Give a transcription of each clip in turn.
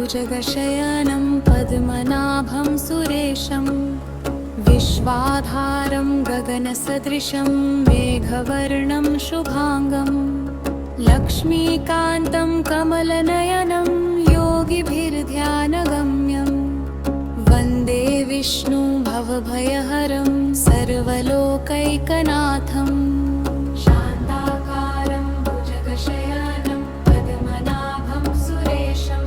भुजगशयनं पद्मनाभं सुरेशं विश्वाधारं गगनसदृशं मेघवर्णं शुभांगं लक्ष्मीकान्तं कमलनयनं योगिभिर्ध्यानगम्यं वन्दे विष्णुं भवभयहरं सर्वलोकैकनाथम् शान्ताकारं भुजगशयनं पद्मनाभं सुरेशं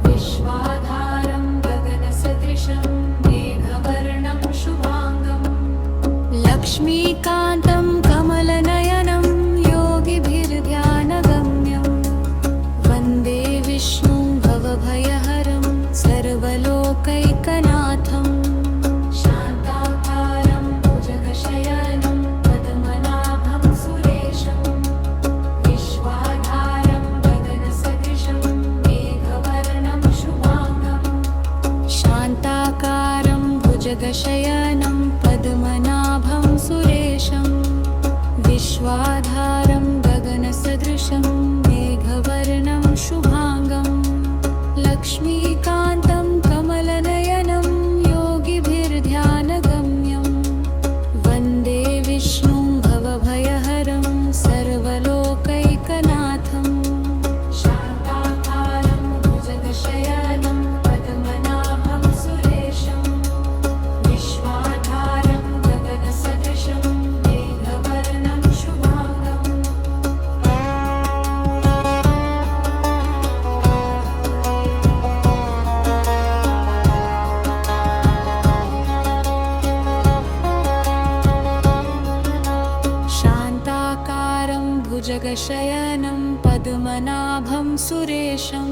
विश्वाधारं गगनसदृशं मेघवर्णं शुभांगं लक्ष्मीकान्तं कमलनयनं योगिभिर्ध्यानगम्यं वन्दे विष्णुं भवभयहरं सर्वलोकैकनाथम् शान्ताकारं भुजगशयनं पद्मनाभं सुरेशं विश्वाधारं गगनसदृशं मेघवर्णं शुभांगं शान्ताकारं भुजगशयनं पद्मनाभं सुरेशं विश्वाधारं गगनसदृशं मेघवर्णं शुभांगं लक्ष्मीकान्तं कमलनयनं योगिभिर्ध्यानगम्यं वन्दे विष्णुं भवभयहरं सर्वलोकैकनाथम् शान्ताकारं भुजगशयनं पद्मनाभं सुरेशं विश्वाधारं गगनसदृशं मेघवर्णं शुभांगम् शान्ताकारं भुजगशयनं पद्मनाभं सुरेशं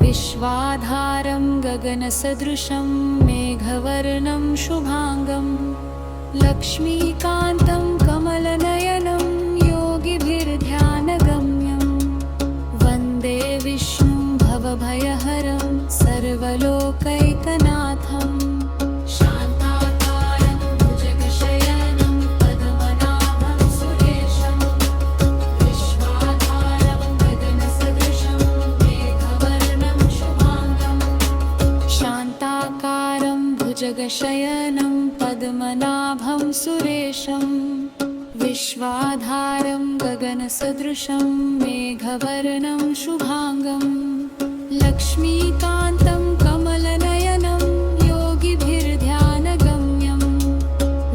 विश्वाधारं गगनसदृशं मेघवर्णं शुभांगं लक्ष्मीकान्तं कमलनयनं योगिभिर्ध्यानगम्यं वन्दे विष्णुं भवभयहरं सर्वलोकैकनाथम् शान्ताकारं भुजगशयनं पद्मनाभं सुरेशं विश्वाधारं गगनसदृशं मेघवर्णं शुभांगं शान्ताकारं भुजगशयनं पद्मनाभं सुरेशं विश्वाधारं गगनसदृशं मेघवर्णं शुभांगं लक्ष्मीकान्तं कमलनयनं योगिभिर्ध्यानगम्यं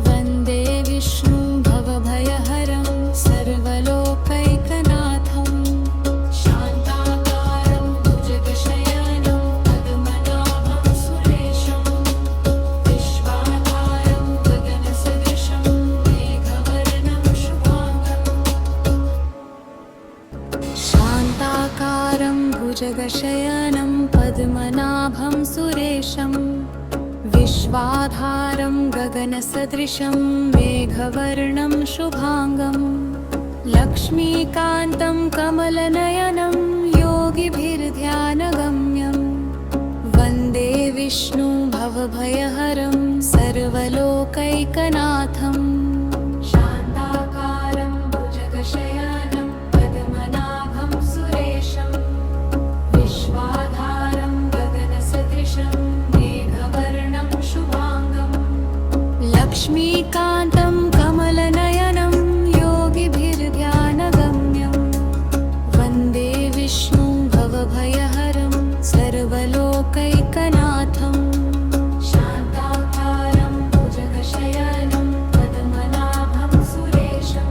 वन्दे विष्णुं भवभयहरं सर्वलोकैकनाथम् शान्ताकारं भुजगशयनं पद्मनाभं सुरेशं विश्वाधारं गगनसदृशं मेघवर्णं शुभांगं शान्ताकारं भुजगशयनं पद्मनाभं सुरेशं विश्वाधारं गगनसदृशं मेघवर्णं शुभांगं लक्ष्मीकान्तं कमलनयनं योगिभिर्ध्यानगम्यं वन्दे विष्णुं भवभयहरं सर्वलोकैकनाथम् शान्ताकारं भुजगशयनं पद्मनाभं सुरेशं विश्वाधारं गगनसदृशं मेघवर्णं शुभांगं लक्ष्मीकान्तं कमलनयनं योगिभिर्ध्यानगम्यं वन्दे विष्णुं भवभयहरं सर्वलोकैकनाथम् शान्ताकारं भुजगशयनं पद्मनाभं सुरेशं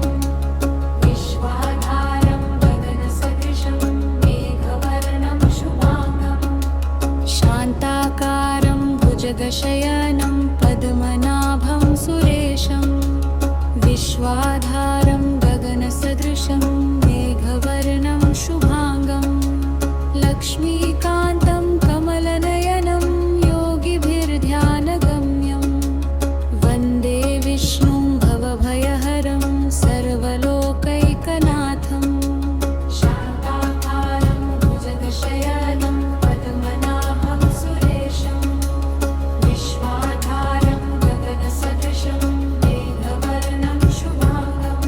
विश्वाधारं गगनसदृशं मेघवर्णं शुभांगं शान्ताकारं भुजगशयनं पद्मनाभं सुरेशं विश्वाधारं गगनसदृशं मेघवर्णं शुभांगं लक्ष्मीकान्तं कमलनयनं योगिभिर्ध्यानगम्यं वन्दे विष्णुं भवभयहरं सर्वलोकैकनाथम् शान्ताकारं भुजगशयनं पद्मनाभं सुरेशं विश्वाधारं गगनसदृशं मेघवर्णं शुभांगं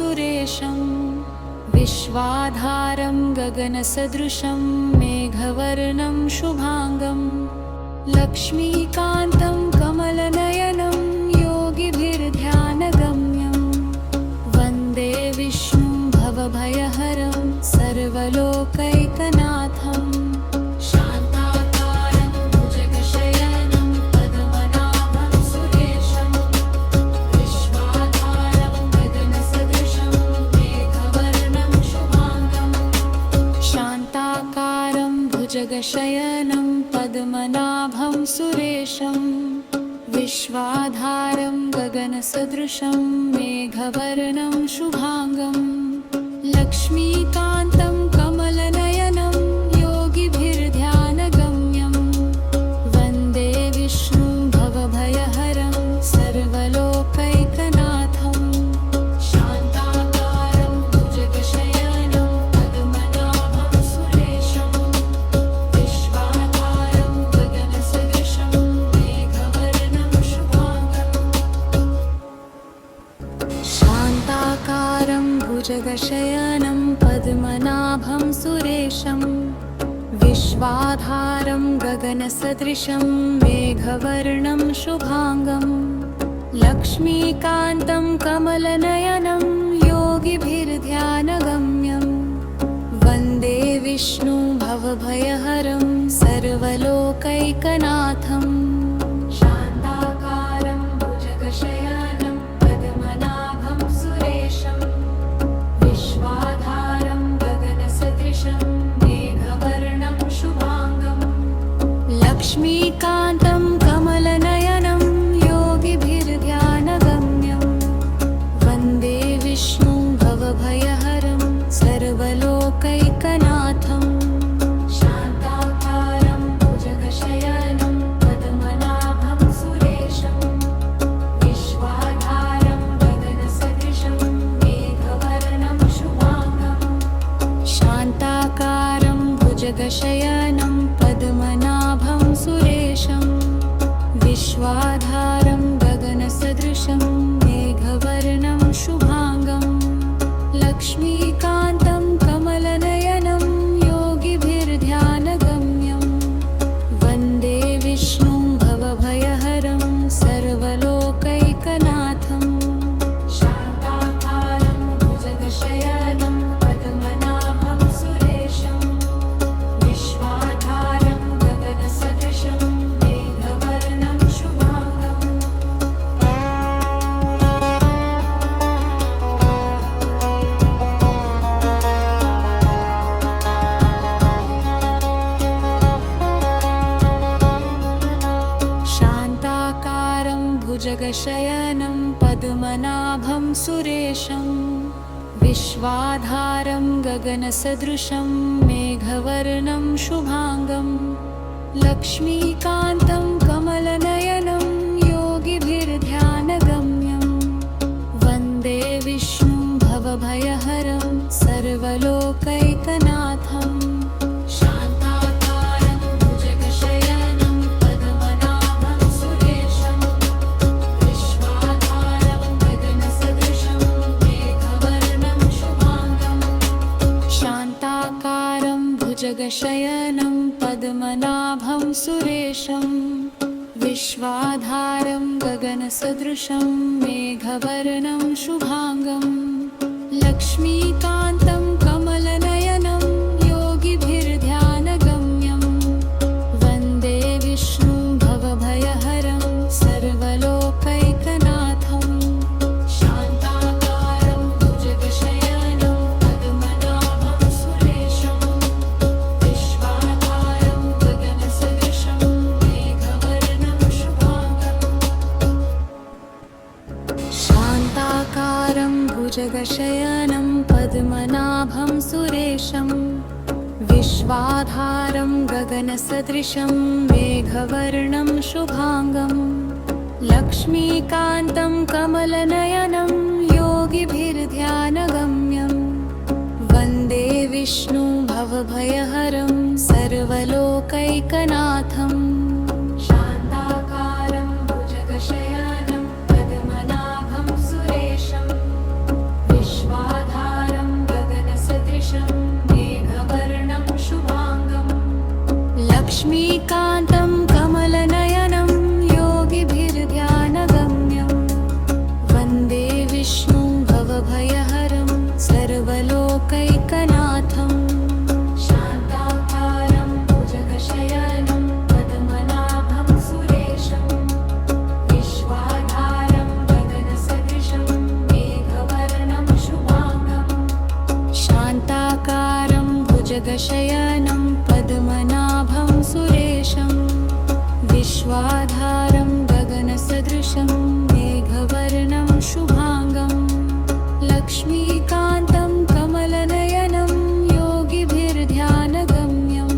सुरेशं विश्वाधारं गगनसदृशं मेघवर्णं शुभाङ्गं लक्ष्मीकान्तं कमलनयनं योगिभिर्ध्यानगम्यं वन्दे विष्णुं भवभयहरं सर्वलोकैकनाथं शान्ताकारं भुजगशयनं पद्मनाभं सुरेशं विश्वाधारं गगनसदृशं मेघवर्णं शुभाङ्गं शान्ताकारं भुजगशयनं पद्मनाभं सुरेशं विश्वाधारं गगनसदृशं मेघवर्णं शुभाङ्गं लक्ष्मीकान्तं कमलनयनं योगिभिर्ध्यानगम्यं वन्दे विष्णुं भवभयहरं सर्वलोकैकनाथं शान्ताकारं भुजगशयनं पद्मनाभं सुरेशं विश्वाधारं गगनसदृशं मेघवर्णं शुभाङ्गं शान्ताकारं भुजगशयनं पद्मनाभं सुरेशं विश्वाधारं गगनसदृशं मेघवर्णं शुभाङ्गं लक्ष्मीकान्तं कमलनयनं योगिभिर्ध्यानगम्यं वन्दे विष्णुं भवभयहरं सर्वलोकैकनाथं शान्ताकारं भुजगशयनं पद्मनाभं सुरेशं विश्वाधारं गगनसदृशं मेघवर्णं शुभाङ्गं लक्ष्मीकान्तं कमलनयनं योगिभिर्ध्यानगम्यं वन्दे विष्णुं भवभयहरं सर्वलोकैकनाथं शान्ताकारं भुजगशयनं पद्मनाभं सुरेशं विश्वाधारं गगनसदृशं मेघवर्णं शुभाङ्गं शान्ताकारं भुजगशयनं पद्मनाभं सुरेशं विश्वाधारं गगनसदृशं मेघवर्णं शुभाङ्गं लक्ष्मीकान्तं कमलनयनं योगिभिर्ध्यानगम्यं वन्दे विष्णुं भवभयहरं सर्वलोकैकनाथं शान्ताकारं भुजगशयनं पद्मनाभं सुरेशं विश्वाधारं गगनसदृशं मेघवर्णं शुभाङ्गं शान्ताकारं भुजगशयनं पद्मनाभं सुरेशं विश्वाधारं गगनसदृशं मेघवर्णं शुभाङ्गं लक्ष्मीकान्तं कमलनयनं योगिभिर्ध्यानगम्यं वन्दे विष्णुं भवभयहरं सर्वलोकैकनाथं शान्ताकारं भुजगशयनं पद्मनाभं सुरेशं विश्वाधारं गगनसदृशं मेघवर्णं शुभाङ्गं शान्ताकारं भुजगशयनं पद्मनाभं सुरेशं विश्वाधारं गगनसदृशं मेघवर्णं शुभाङ्गं लक्ष्मीकान्तं कमलनयनं योगिभिर्ध्यानगम्यं वन्दे विष्णुं भवभयहरं सर्वलोकैकनाथं शान्ताकारं भुजगशयनं पद्मनाभं सुरेशं विश्वाधारं गगनसदृशं मेघवर्णं शुभाङ्गं शान्ताकारं भुजगशयनं पद्मनाभं सुरेशं विश्वाधारं गगनसदृशं मेघवर्णं शुभाङ्गं लक्ष्मीकान्तं कमलनयनं योगिभिर्ध्यानगम्यं वन्दे विष्णुं भवभयहरं सर्वलोकैकनाथं शान्ताकारं भुजगशयनं पद्मनाभं सुरेशं विश्वा भुजगशयनं पद्मनाभं सुरेशं विश्वाधारं गगनसदृशं मेघवर्णं शुभाङ्गं लक्ष्मीकान्तं कमलनयनं योगिभिर्ध्यानगम्यं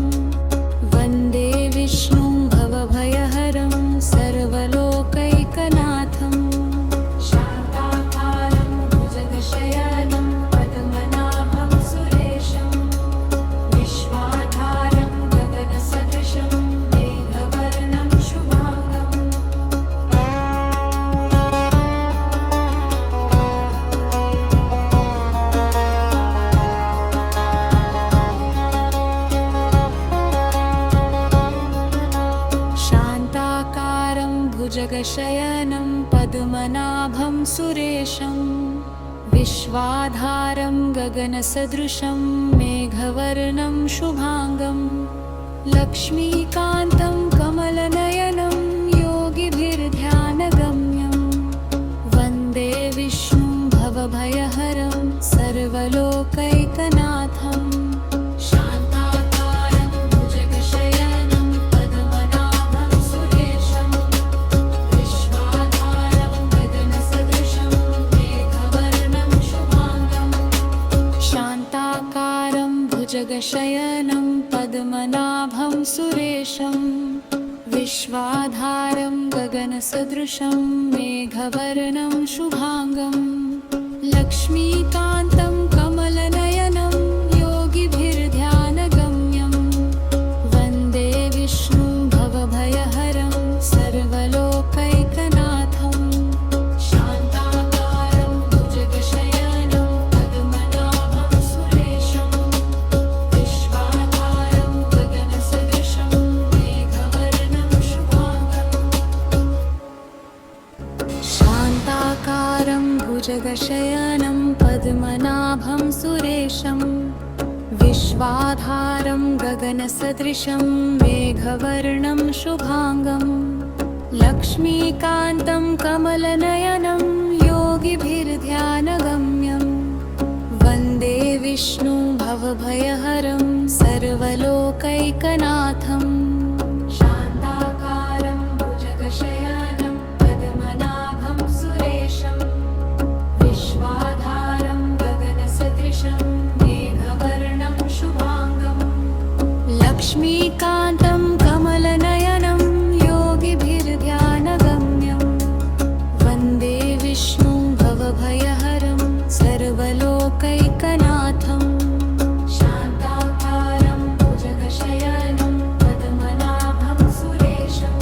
वन्दे विष्णुं भवभयहरं सर्वलोकैकनाथम् शान्ताकारं भुजगशयनं पद्मनाभं सुरेशं विश्वाधारं गगनसदृशं मेघवर्णं शुभाङ्गम् शान्ताकारं भुजगशयनं पद्मनाभं सुरेशं विश्वाधारं गगनसदृशं मेघवर्णं शुभाङ्गं लक्ष्मीकान्तं कमलनयनं योगिभिर्ध्यानगम्यं वन्दे विष्णुं भवभयहरं सर्वलोकैकनाथम् शान्ताकारं भुजगशयनं पद्मनाभं सुरेशं विश्वाधारं गगनसदृशं मेघवर्णं शुभाङ्गं शान्ताकारं भुजगशयनं पद्मनाभं सुरेशं विश्वाधारं गगनसदृशं मेघवर्णं शुभाङ्गं लक्ष्मीकान्तं कमलनयनं योगिभिर्ध्यानगम्यं वन्दे विष्णुं भवभयहरं सर्वलोकैकनाथम् शान्ताकारं भुजगशयनं पद्मनाभं सुरेशं विश्वाधारं गगनसदृशं मेघवर्णं शुभाङ्गं शान्ताकारं भुजगशयनं पद्मनाभं सुरेशं विश्वाधारं गगनसदृशं मेघवर्णं शुभाङ्गं लक्ष्मीकान्तं कमलनयनं योगिभिर्ध्यानगम्यं वन्दे विष्णुं भवभयहरं सर्वलोकैकनाथम् शान्ताकारं भुजगशयनं पद्मनाभं सुरेशं विश्वाधारं गगनसदृशं मेघवर्णं शुभाङ्गं लक्ष्मीकान्तं कमलनयनं योगिभिर्ध्यानगम्यं वन्दे विष्णुं भवभयहरं सर्वलोकैकनाथम् शान्ताकारं भुजगशयनं पद्मनाभं सुरेशं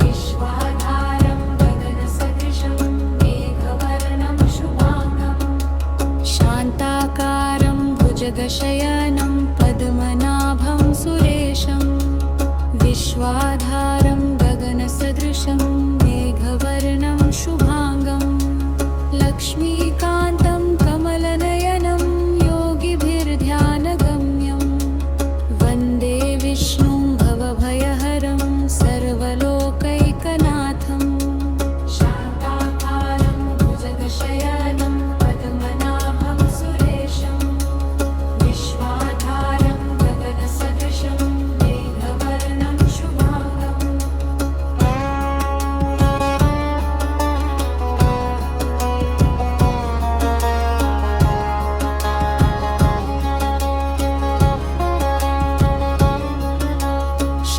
विश्वाधारं गगनसदृशं मेघवर्णं शुभाङ्गं शान्ताकारं भुजगशयनं पद्मनाभं सुरेशं विश्वाधारं गगनसदृशं मेघवर्णं शुभाङ्गं लक्ष्मीकान्तं कमलनयनं योगिभिर्ध्यानगम्यं वन्दे विष्णुं भवभयहरं सर्वलोकैकनाथम् शान्ताकारं भुजगशयनं पद्मनाभं सुरेशं विश्वाधारं गगनसदृशं मेघवर्णं शुभाङ्गम्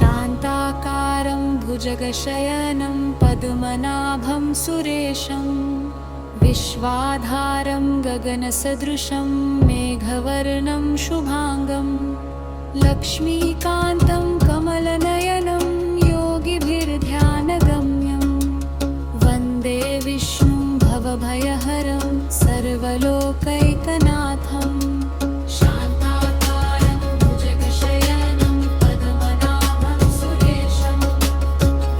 शान्ताकारं भुजगशयनं पद्मनाभं सुरेशं विश्वाधारं गगनसदृशं मेघवर्णं शुभाङ्गं लक्ष्मीकान्तं कमलनयनं योगिभिर्ध्यानगम्यं वन्दे विष्णुं भवभयहरं सर्वलोकैकनाथम् शान्ताकारं भुजगशयनं पद्मनाभं सुरेशं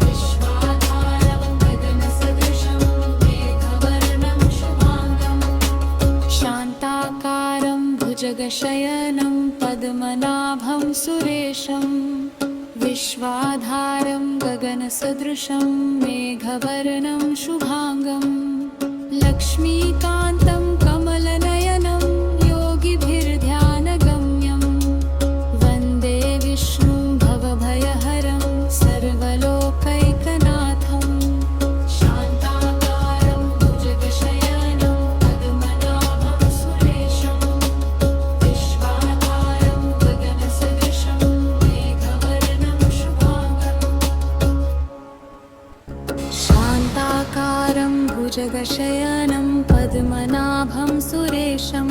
विश्वाधारं गगनसदृशं मेघवर्णं शुभाङ्गं शान्ताकारं भुजगशयनं पद्मनाभं सुरेशं विश्वाधारं गगनसदृशं मेघवर्णं शुभाङ्गं लक्ष्मीकान्तं कमलनयनं योगिभिर्ध्यानगम्यं गगनसदृशं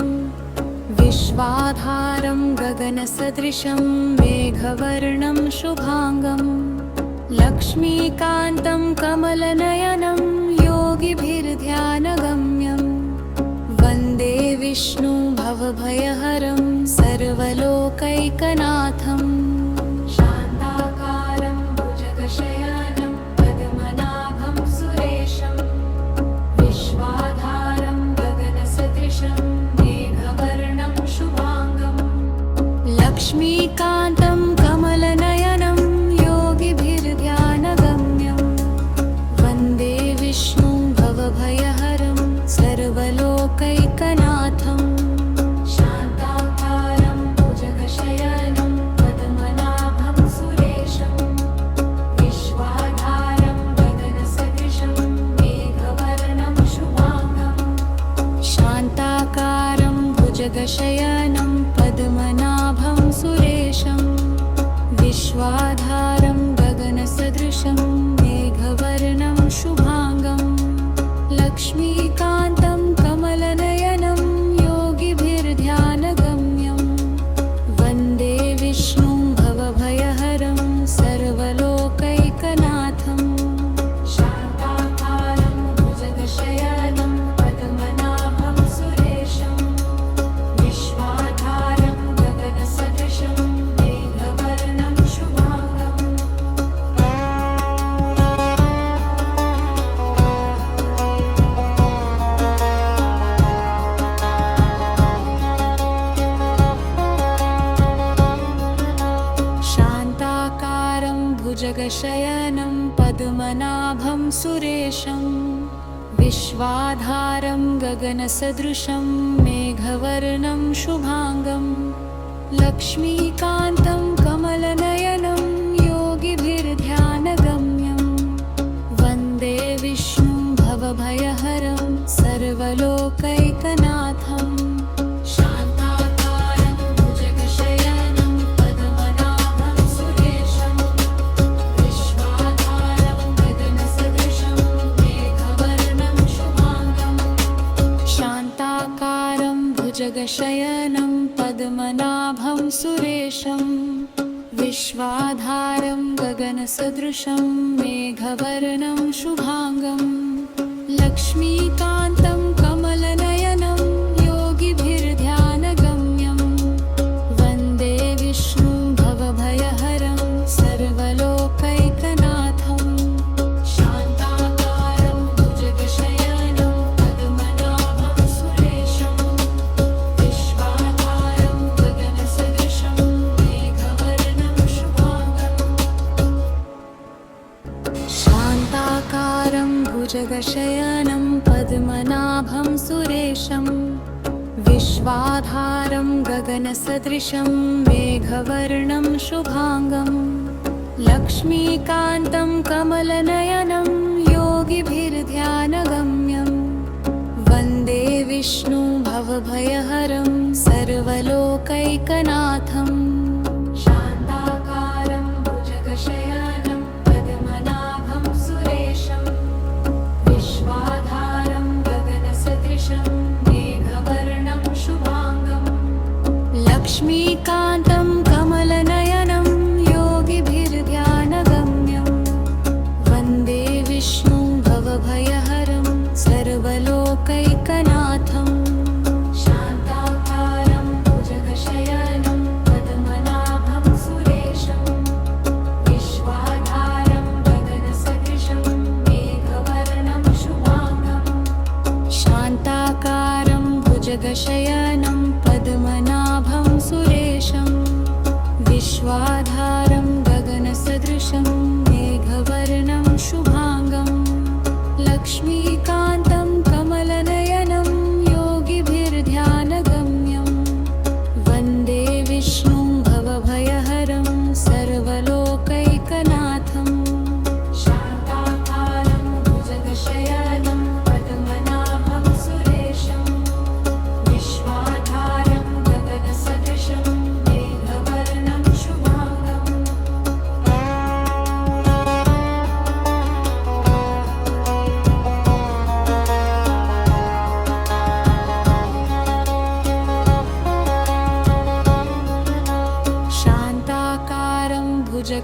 विश्वाधारं गगनसदृशं मेघवर्णं शुभांगं लक्ष्मीकान्तं कमलनयनं योगिभिर्ध्यानगम्यं वन्दे विष्णु भवभयहरं सर्वलोकैकनाथं शान्ताकारं भुजगशयनं पद्मनाभं सुरेशं विश्वाधारं गगनसदृशं मेघवर्णं शुभांगं लक्ष्मीकान्तं कमलनयनं योगिभिर्ध्यानगम्यं वन्दे विष्णु भवभयहरं सर्वलोकैकनाथं शान्ताकारं भुजगशयनं पद्मनाभं सुरेशं विश्वाधारं गगनसदृशं मेघवर्णं शुभांगं शान्ताकारं भुजगशयनं पद्मनाभं सुरेशं विश्वाधारं गगनसदृशं मेघवर्णं शुभांगं लक्ष्मीकान्तं कमलनयनं योगिभिर्ध्यानगम्यं वन्दे विष्णुं भवभयहरं सर्वलोकैकनाथं शान्ताकारं भुजगशयनं पद्मनाभं सुरेशं विश्वाधारं गगनसदृशं मेघवर्णं शुभांगं शान्ताकारं भुजगशयनं पद्मनाभं सुरेशं विश्वाधारं गगनसदृशं मेघवर्णं शुभांगं लक्ष्मीकान्तं कमलनयनं योगिभिर्ध्यानगम्यं वन्दे विष्णुं भवभयहरं सर्वलोकैकनाथं शान्ताकारं भुजगशयनं पद्मनाभं सुरेशं विश्वाधारं गगनसदृशं मेघवर्णं शुभांगं शान्ताकारं भुजगशयनं पद्मनाभं सुरेशं विश्वाधारं गगनसदृशं मेघवर्णं शुभांगं लक्ष्मीकान्तं कमलनयनं योगिभिर्ध्यानगम्यं वन्दे विष्णुं भवभयहरं सर्वलोकैकनाथं शान्ताकारं भुजगशयनं पद्मनाभं सुरेशं विश्वाधारं गगनसदृशं मेघवर्णं शुभांगं शान्ताकारं भुजगशयनं पद्मनाभं सुरेशं विश्वाधारं गगनसदृशं मेघवर्णं शुभांगं लक्ष्मीकान्तं कमलनयनं योगिभिर्ध्यानगम्यं वन्दे विष्णु भवभयहरं सर्वलोकैकनाथं शान्ताकारं भुजगशयनं पद्मनाभं सुरेशं विश्वाधारं गगनसदृशं मेघवर्णं शुभांगं लक्ष्मीकान्तं कमलनयनं योगिभिर्ध्यानगम्यं वन्दे विष्णुं भवभयहरं सर्वलोकैकनाथं शान्ताकारं भुजगशयनं पद्मनाभं सुरेशं विश्वाधारं गगनसदृशं मेघवर्णं शुभांगं शान्ताकारं भुजगशयनं पद्मनाभं सुरेशं विश्वाधारं गगनसदृशं मेघवर्णं शुभांगं लक्ष्मीकान्तं कमलनयनं योगिभिर्ध्यानगम्यं वन्दे विष्णुं भवभयहरं सर्वलोकैकनाथं शान्ताकारं भुजगशयनं पद्मनाभं सुरेशं विश्वाधारं गगनसदृशं मेघवर्णं शुभांगं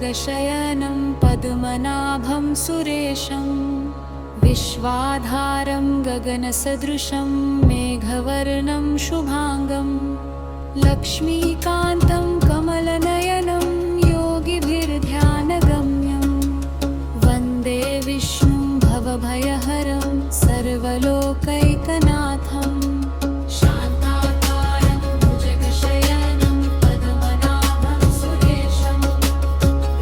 भुजगशयनं पद्मनाभं सुरेशं विश्वाधारं गगनसदृशं मेघवर्णं शुभांगं लक्ष्मीकान्तं कमलनयनं योगिभिर्ध्यानगम्यं वन्दे विष्णुं भवभयहरं सर्वलोकैकनाथं शान्ताकारं भुजगशयनं पद्मनाभं सुरेशं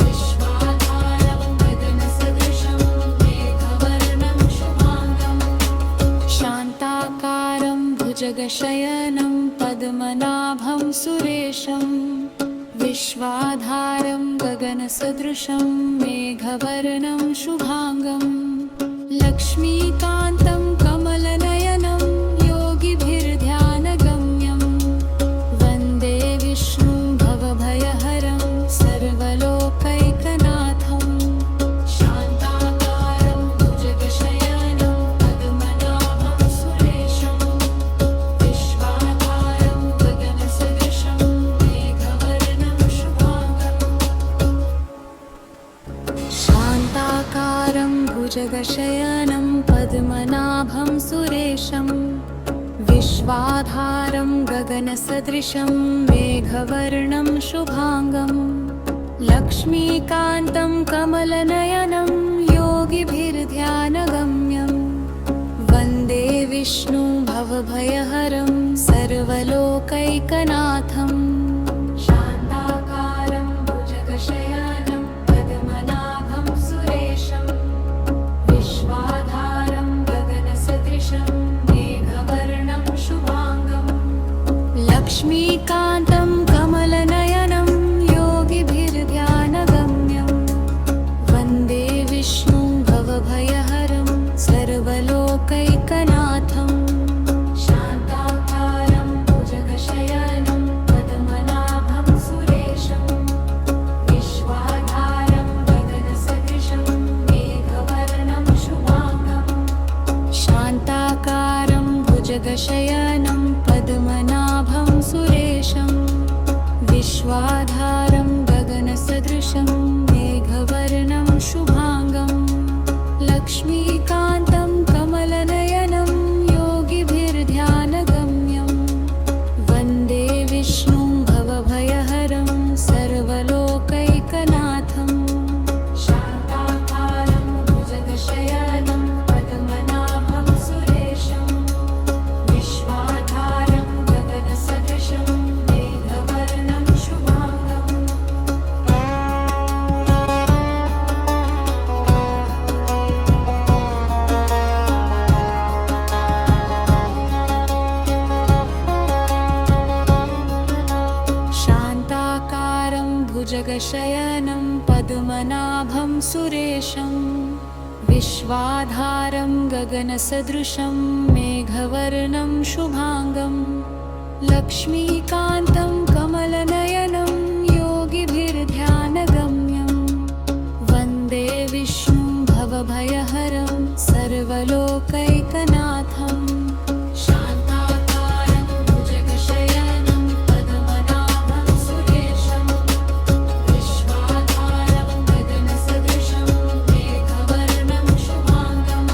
विश्वाधारं गगनसदृशं मेघवर्णं शुभांगं शान्ताकारं भुजगशयनं पद्मनाभं सुरेशं विश्वाधारं गगनसदृशं मेघवर्णं शुभांगं लक्ष्मीकान्तं कमलनयनं योगिभिर्ध्यानगम्यं वन्दे विष्णुं भवभयहरं सर्वलोकैकनाथं शान्ताकारं भुजगशयनं पद्मनाभं सुरेशं विश्वाधारं गगनसदृशं मेघवर्णं शुभांगं शान्ताकारं भुजगशयनं पद्मनाभं सुरेशं विश्वाधारं गगनसदृशं मेघवर्णं शुभांगं लक्ष्मीकान्तं कमलनयनं योगिभिर्ध्यानगम्यं वन्दे विष्णुं भवभयहरं सर्वलोकैकनाथं शान्ताकारं भुजगशयनं पद्मनाभं सुरेशं विश्वाधारं गगनसदृशं मेघवर्णं शुभांगं लक्ष्मीकान्तं कमलनयनं योगिभिर्ध्यानगम्यं वन्दे विष्णुं भवभयहरं सर्वलोकैकनाथं शान्ताकारं भुजगशयनं पद्मनाभं सुरेशं विश्वाधारं गगनसदृशं मेघवर्णं शुभांगं शान्ताकारं भुजगशयनं पद्मनाभं सुरेशं विश्वाधारं गगनसदृशं मेघवर्णं शुभांगं लक्ष्मीकान्तं कमलनयनं योगिभिर्ध्यानगम्यं वन्दे विष्णुं भवभयहरं सर्वलोकैकनाथं शान्ताकारं भुजगशयनं पद्मनाभं सुरेशं विश्वाधारं गगनसदृशं मेघवर्णं शुभांगं शान्ताकारं भुजगशयनं पद्मनाभं सुरेशं विश्वाधारं गगनसदृशं मेघवर्णं शुभांगं लक्ष्मीकान्तं कमलनयनं योगिभिर्ध्यानगम्यं वन्दे विष्णुं भवभयहरं सर्वलोकैकनाथं शान्ताकारं भुजगशयनं पद्मनाभं सुरेशं विश्वाधारं गगनसदृशं मेघवर्णं शुभांगं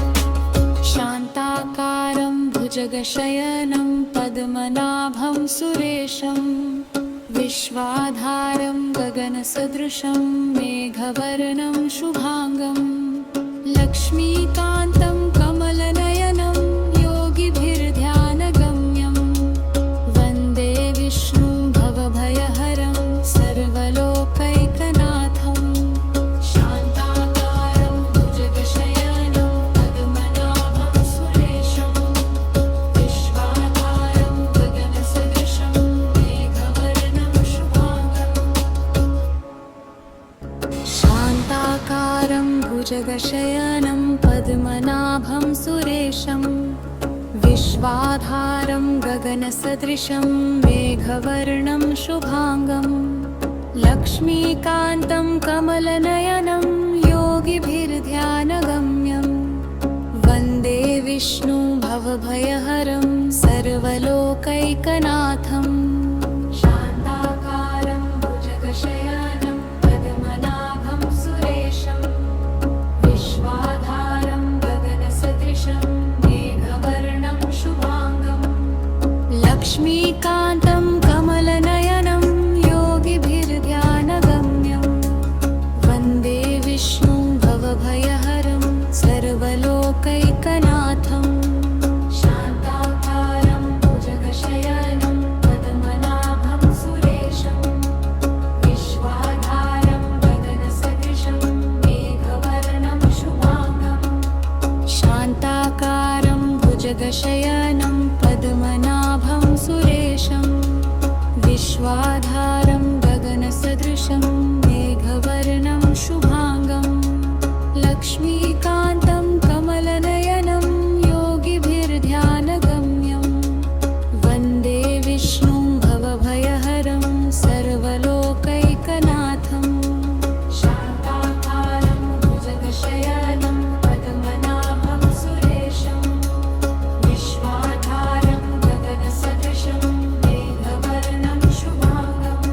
शान्ताकारं भुजगशयनं पद्मनाभं सुरेशं विश्वाधारं गगनसदृशं मेघवर्णं शुभांगं लक्ष्मीकान्तं कमलनयनं योगिभिर्ध्यानगम्यं वन्दे विष्णुं भवभयहरं सर्वलोकैकनाथं शान्ताकारं भुजगशयनं पद्मनाभं सुरेशं विश्वाधारं गगनसदृशं मेघवर्णं शुभांगं शान्ताकारं भुजगशयनं पद्मनाभं सुरेशं विश्वाधारं गगनसदृशं मेघवर्णं शुभांगं लक्ष्मीकान्तं कमलनयनं योगिभिर्ध्यानगम्यं वन्दे विष्णुं भवभयहरं सर्वलोकैकनाथं शान्ताकारं भुजगशयनं पद्मनाभं लक्ष्मीकान्तं कमलनयनं योगिभिर्ध्यानगम्यं वन्दे विष्णुं भवभयहरं सर्वलोकैकनाथम् शान्ताकारं भुजगशयनं पद्मनाभं सुरेशं विश्वाधारं गगनसदृशं मेघवर्णं शुभाङ्गं शान्ताकारं भुजगशयनं पद्मनाभं सुरेशं विश्वाधारं गगनसदृशं मेघवर्णं शुभाङ्गं लक्ष्मीकान्तं कमलनयनं योगिभिर्ध्यानगम्यं वन्दे विष्णुं भवभयहरं सर्वलोकैकनाथम् शान्ताकारं भुजगशयनं पद्मनाभं सुरेशं विश्वाधारं गगनसदृशं मेघवर्णं शुभाङ्गम्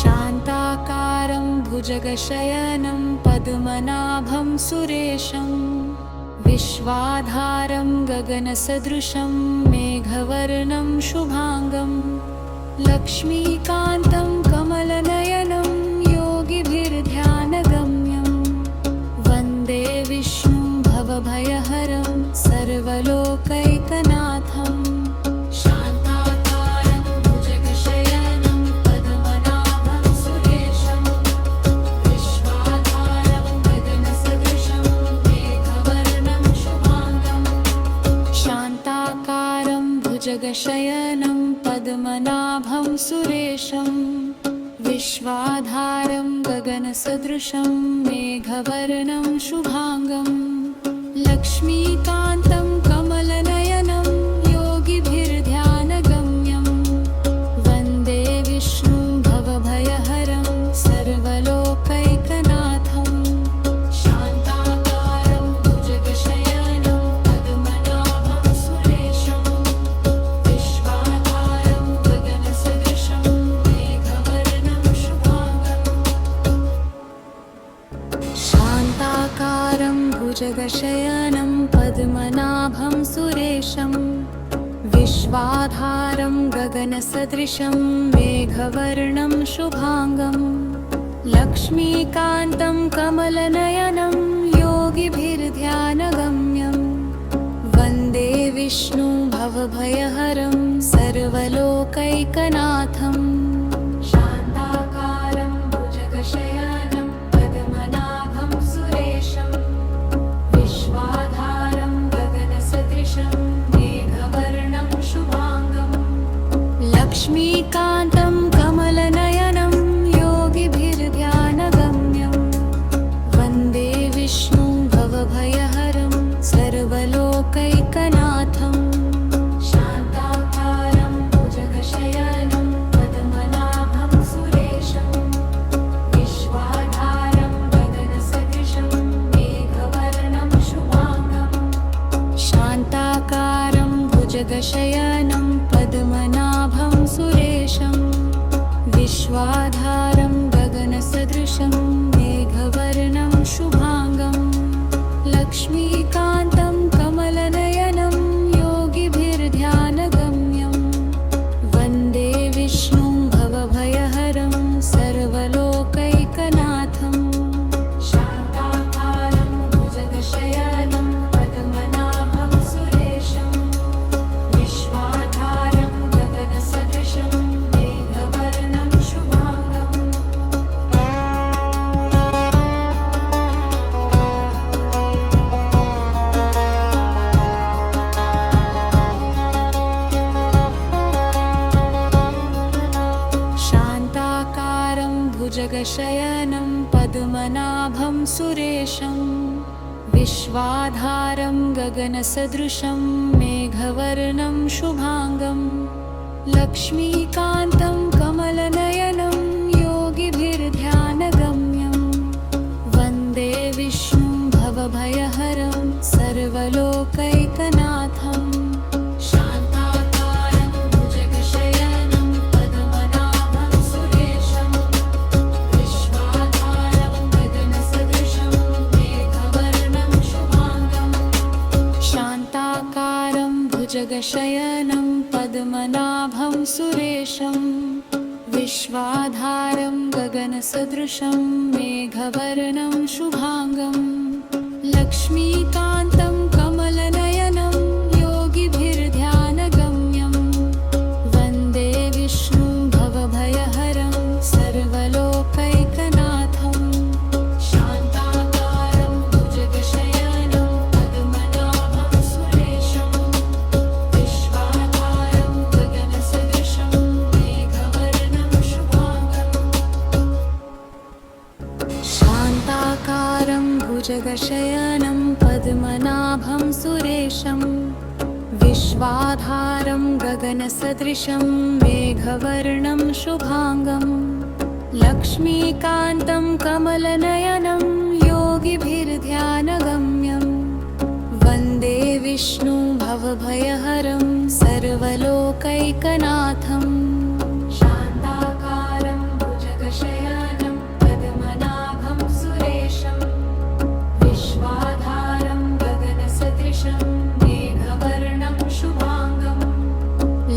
शान्ताकारं भुजगशयनं पद्मनाभं सुरेशं विश्वाधारं गगनसदृशं मेघवर्णं शुभाङ्गं लक्ष्मीकान्तं कमलनयनं योगिभिर्ध्यानगम्यं वन्दे विष्णुं भवभयहरं सर्वलोकैकनाथम् शान्ताकारं भुजगशयनं पद्मनाभं सुरेशं विश्वाधारं गगनसदृशं मेघवर्णं शुभाङ्गं शान्ताकारं भुजगशयनं पद्मनाभं सुरेशं विश्वाधारं गगनसदृशं मेघवर्णं शुभाङ्गं लक्ष्मीकान्तं कमलनयनं योगिभिर्ध्यानगम्यं वन्दे विष्णुं भवभयहरं सर्वलोकैकनाथम् शान्ताकारं भुजगशयनं पद्मनाभं सुरेशं विश्वाधारं गगनसदृशं मेघवर्णं शुभाङ्गं शान्ताकारं भुजगशयनं पद्मनाभं सुरेशं विश्वाधारं गगनसदृशं मेघवर्णं शुभाङ्गं लक्ष्मीकान्तं कमलनयनं योगिभिर्ध्यानगम्यं वन्दे विष्णुं भवभयहरं सर्वलोकैकनाथम् शान्ताकारं भुजगशयनं पद्मनाभं सुरेशं विश्वाधारं गगनसदृशं मेघवर्णं शुभाङ्गं लक्ष्मीकान्तं कमलनयनं योगिभिर्ध्यानगम्यं वन्दे विष्णुं भवभयहरं सर्वलोकैकनाथम् शान्ताकारं भुजगशयनं पद्मनाभं सुरेशं विश्वाधारं गगनसदृशं मेघवर्णं शुभाङ्गं शान्ताकारं भुजगशयनं पद्मनाभं सुरेशं विश्वाधारं गगनसदृशं मेघवर्णं शुभाङ्गं लक्ष्मीकान्तं कमलनयनं योगिभिर्ध्यानगम्यं वन्दे विष्णुं भवभयहरं सर्वलोकैकनाथम् शान्ताकारं भुजगशयनं पद्मनाभं सुरेशं विश्वाधारं गगनसदृशं मेघवर्णं शुभाङ्गम् शान्ताकारं भुजगशयनं पद्मनाभं सुरेशं विश्वाधारं गगनसदृशं मेघवर्णं शुभाङ्गं लक्ष्मीकान्तं कमलनयनं योगिभिर्ध्यानगम्यं वन्दे विष्णुं भवभयहरं सर्वलोकैकनाथम् शान्ताकारं भुजगशयनं पद्मनाभं सुरेशं भुजगशयनं पद्मनाभं सुरेशं विश्वाधारं गगनसदृशं मेघवर्णं शुभांगं लक्ष्मीकान्तं कमलनयनं योगिभिर्ध्यानगम्यं वन्दे विष्णुं भवभयहरं सर्वलोकैकनाथं शान्ताकारं भुजगशयनं पद्मनाभं सुरेशं विश्वाधारं गगनसदृशं मेघवर्णं शुभांगं शान्ताकारं भुजगशयनं पद्मनाभं सुरेशं विश्वाधारं गगनसदृशं मेघवर्णं शुभांगं लक्ष्मीकान्तं कमलनयनं योगिभिर्ध्यानगम्यं वन्दे विष्णुं भवभयहरं सर्वलोकैकनाथं शान्ताकारं भुजगशयनं पद्मनाभं सुरेशं विश्वाधारं गगनसदृशं मेघवर्णं शुभांगं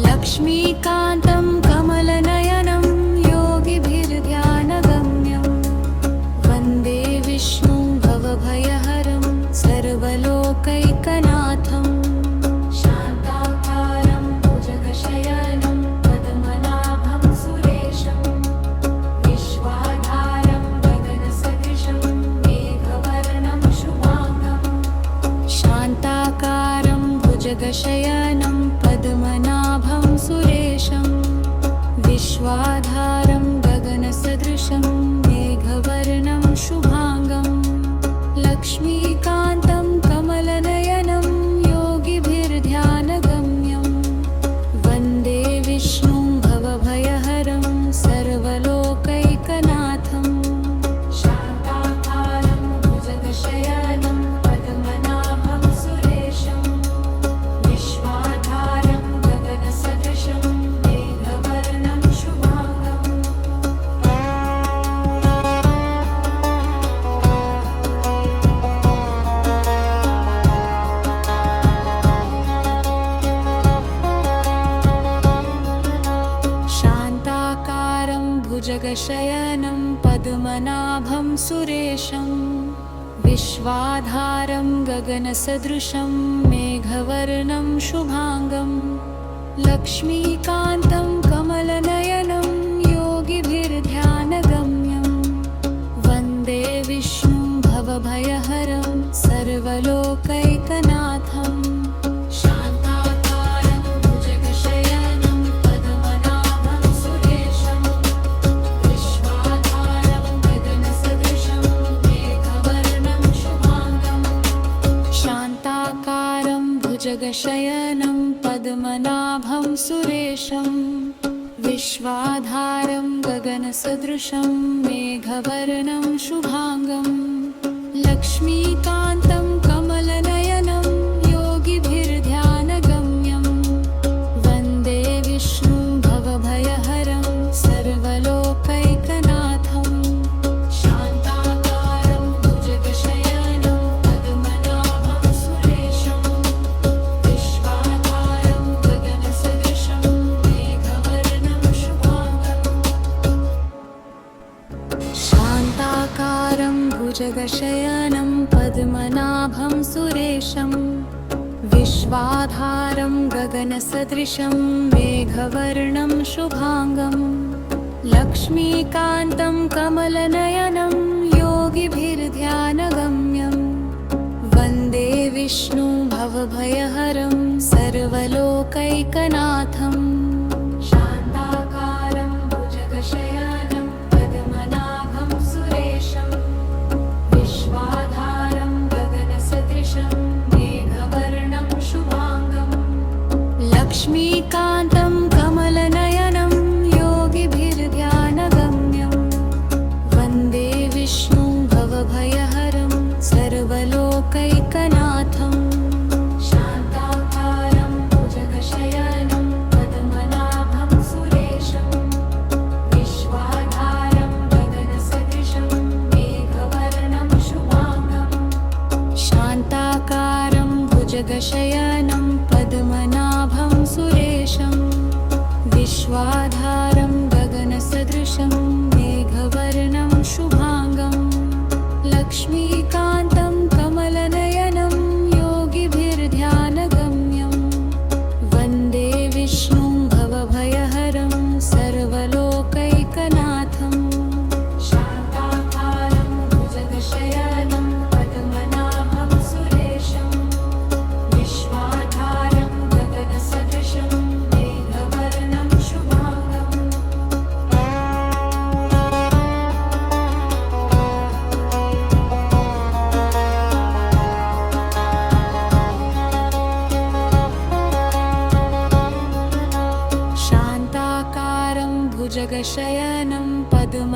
लक्ष्मीकान्तं कमलनयनं योगिभिर्ध्यानगम्यं वन्दे विष्णुं भवभयहरं सर्वलोकैकनाथं शान्ताकारं भुजगशयनं पद्मनाभं सुरेशं विश्वाधारं गगनसदृशं मेघवर्णं शुभांगं शान्ताकारं भुजगशयनं पद्मनाभं सुरेशं विश्वाधारं गगनसदृशं मेघवर्णं शुभांगं लक्ष्मीकान्तं कमलनयनं योगिभिर्ध्यानगम्यं वन्दे विष्णुं भवभयहरं सर्वलोकैकनाथं शान्ताकारं भुजगशयनं पद्मनाभं सुरेशं विश्वाधारं गगनसदृशं मेघवर्णं शुभांगं शान्ताकारं भुजगशयनं पद्मनाभं सुरेशं विश्वाधारं गगनसदृशं मेघवर्णं शुभांगं लक्ष्मीकान्तं कमलनयनं योगिभिर्ध्यानगम्यं वन्दे विष्णुं भवभयहरं सर्वलोकैकनाथं शान्ताकारं भुजगशयनं पद्मनाभं सुरेशं विश्वाधारं गगनसदृशं मेघवर्णं शुभांगं शान्ताकारं भुजगशयनं पद्मनाभं सुरेशं विश्वाधारं गगनसदृशं मेघवर्णं शुभांगं लक्ष्मीकान्तं कमलनयनं योगिभिर्ध्यानगम्यं वन्दे विष्णुं भवभयहरं सर्वलोकैकनाथं शान्ताकारं भुजगशयनं पद्मनाभं सुरेशं विश्वाधारं गगनसदृशं मेघवर्णं शुभांगं शान्ताकारं भुजगशयनं पद्मनाभं सुरेशं विश्वाधारं गगनसदृशं मेघवर्णं शुभांगं लक्ष्मीकान्तं कमलनयनं योगिभिर्ध्यानगम्यं वन्दे विष्णुं भवभयहरं सर्वलोकैकनाथं शान्ताकारं भुजगशयनं पद्मनाभं सुरेशं विश्वाधारं गगनसदृशं मेघवर्णं शुभांगं लक्ष्मीकान्तं कमलनयनं योगिभिर्ध्यानगम्यं वन्दे विष्णुं भवभयहरं सर्वलोकैकनाथं शान्ताकारं भुजगशयनं पद्मनाभं सुरेशं विश्वाधारं गगनसदृशं मेघवर्णं शुभांगं शान्ताकारं भुजगशयनं पद्मनाभं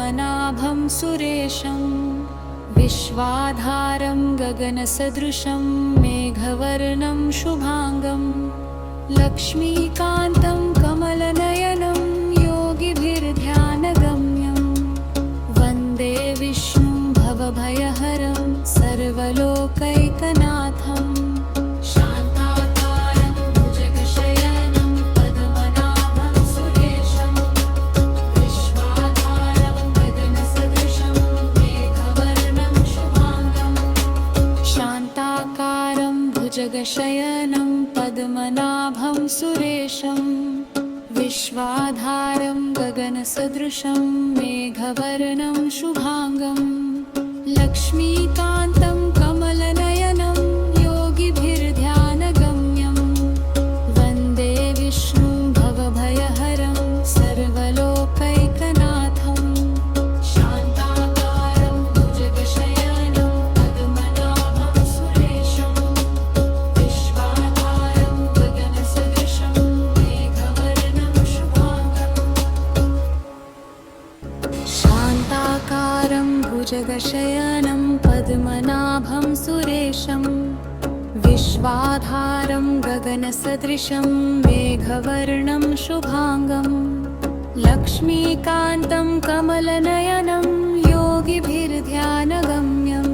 पद्मनाभं सुरेशं विश्वाधारं गगनसदृशं मेघवर्णं शुभांगं लक्ष्मीकान्तं कमलनयनं योगिभिर्ध्यानगम्यं वन्दे विष्णुं भवभयहरं सर्वलोकैकनाथं शान्ताकारं भुजगशयनं पद्मनाभं सुरेशं विश्वाधारं गगनसदृशं मेघवर्णं शुभांगं शान्ताकारं भुजगशयनं पद्मनाभं सुरेशं विश्वाधारं गगनसदृशं मेघवर्णं शुभांगं लक्ष्मीकान्तं कमलनयनं योगिभिर्ध्यानगम्यं वन्दे विष्णुं भवभयहरं सर्वलोकैकनाथं शान्ताकारं भुजगशयनं पद्मनाभं सुरेशं विश्वाधारं गगनसदृशं मेघवर्णं शुभांगं शान्ताकारं भुजगशयनं पद्मनाभं सुरेशं विश्वाधारं गगनसदृशं मेघवर्णं शुभांगं लक्ष्मीकान्तं कमलनयनं योगिभिर्ध्यानगम्यं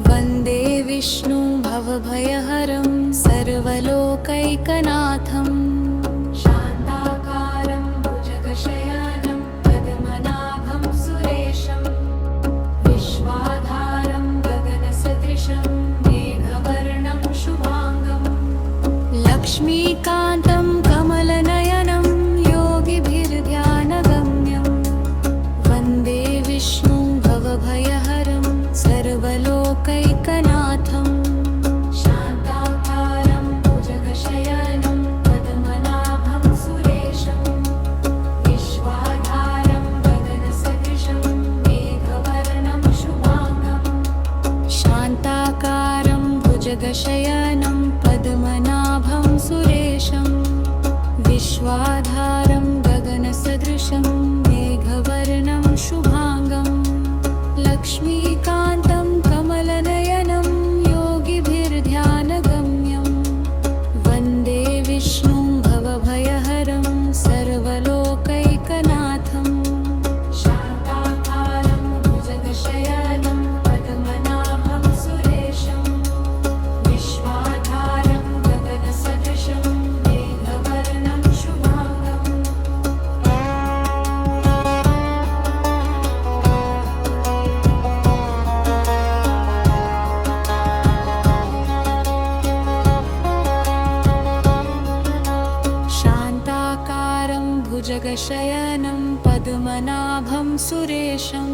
वन्दे विष्णुं भवभयहरं सर्वलोकैकनाथं शान्ताकारं भुजगशयनं पद्मनाभं सुरेशं विश्वाधारं गगनसदृशं मेघवर्णं शुभांगं लक्ष्मीकान्तं कमलनयनं योगिभिर्ध्यानगम्यं वन्दे विष्णुं भवभयहरं सर्वलोकैकनाथं शान्ताकारं भुजगशयनं पद्मनाभं सुरेशं विश्वाधारं गगनसदृशं मेघवर्णं शुभांगं शान्ताकारं भुजगशयनं पद्मनाभं सुरेशं विश्वाधारं गगनसदृशं मेघवर्णं शुभांगं लक्ष्मीकान्तं कमलनयनं योगिभिर्ध्यानगम्यं वन्दे विष्णुं भवभयहरं सर्वलोकैकनाथं शान्ताकारं भुजगशयनं पद्मनाभं सुरेशं विश्वाधारं गगनसदृशं मेघवर्णं शुभांगं शान्ताकारं भुजगशयनं पद्मनाभं सुरेशं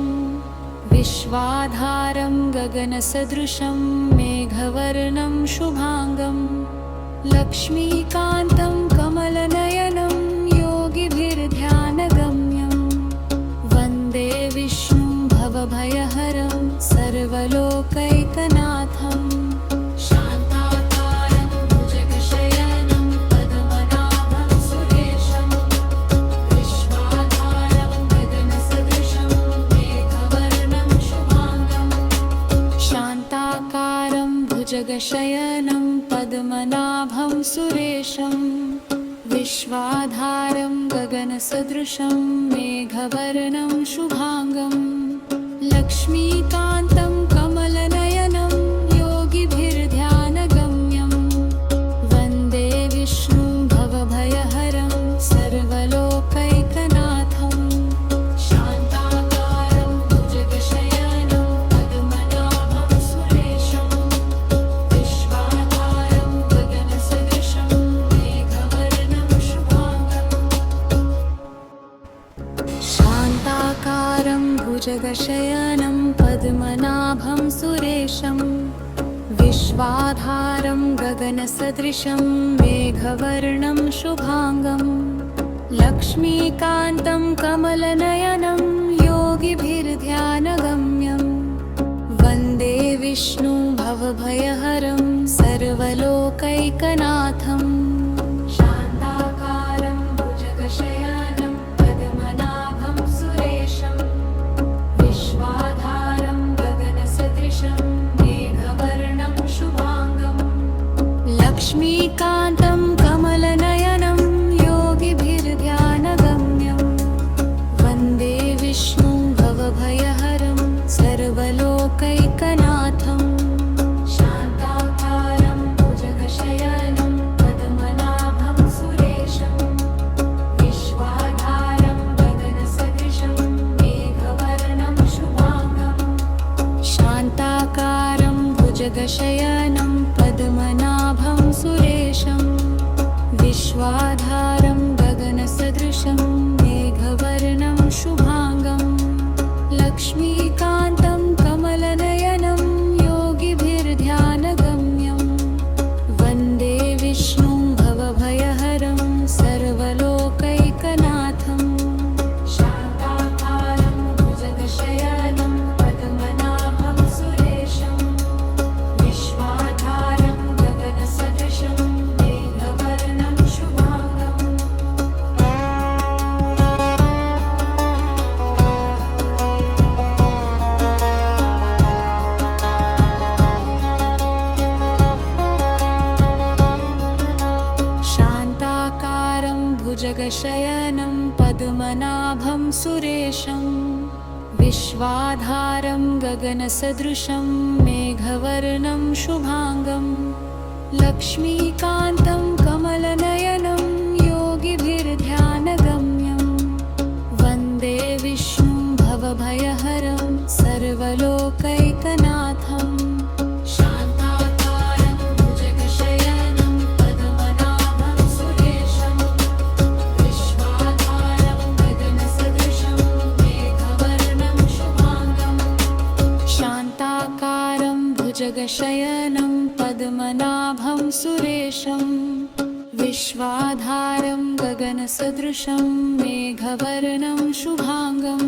विश्वाधारं गगनसदृशं मेघवर्णं शुभांगं लक्ष्मीकान्तं कमलनयनं योगिभिर्ध्यानगम्यं वन्दे विष्णुं भवभयहरं सर्वलोकैकनाथं शान्ताकारं भुजगशयनं पद्मनाभं सुरेशं विश्वाधारं गगनसदृशं मेघवर्णं शुभांगं शान्ताकारं भुजगशयनं पद्मनाभं सुरेशं विश्वाधारं गगनसदृशं मेघवर्णं शुभांगं लक्ष्मीकान्तं कमलनयनं योगिभिर्ध्यानगम्यं वन्दे विष्णुं भवभयहरं सर्वलोकैकनाथं शान्ताकारं भुजगशयनं पद्मनाभं सुरेशं विश्वाधारं गगनसदृशं मेघवर्णं शुभांगं शान्ताकारं भुजगशयनं पद्मनाभं सुरेशं विश्वाधारं गगनसदृशं मेघवर्णं शुभांगं लक्ष्मीकान्तं कमलनयनं योगिभिर्ध्यानगम्यं वन्दे विष्णुं भवभयहरं सर्वलोकैकनाथं शान्ताकारं भुजगशयनं पद्मनाभं सुरेशं भुजगशयनं पद्मनाभं सुरेशं विश्वाधारं गगनसदृशं मेघवर्णं शुभांगं लक्ष्मीकान्तं कमलनयनं योगिभिर्ध्यानगम्यं वन्दे विष्णुं भवभयहरं सर्वलोकैकनाथं शान्ताकारं भुजगशयनं पद्मनाभं सुरेशं विश्वाधारं गगनसदृशं मेघवर्णं शुभांगं शान्ताकारं भुजगशयनं पद्मनाभं सुरेशं विश्वाधारं गगनसदृशं मेघवर्णं शुभांगं लक्ष्मीकान्तं कमलनयनं योगिभिर्ध्यानगम्यं वन्दे विष्णुं भवभयहरं सर्वलोकैकनाथं शान्ताकारं भुजगशयनं पद्मनाभं सुरेशं विश्वाधारं गगनसदृशं मेघवर्णं शुभांगं शान्ताकारं भुजगशयनं पद्मनाभं सुरेशं विश्वाधारं गगनसदृशं मेघवर्णं शुभांगं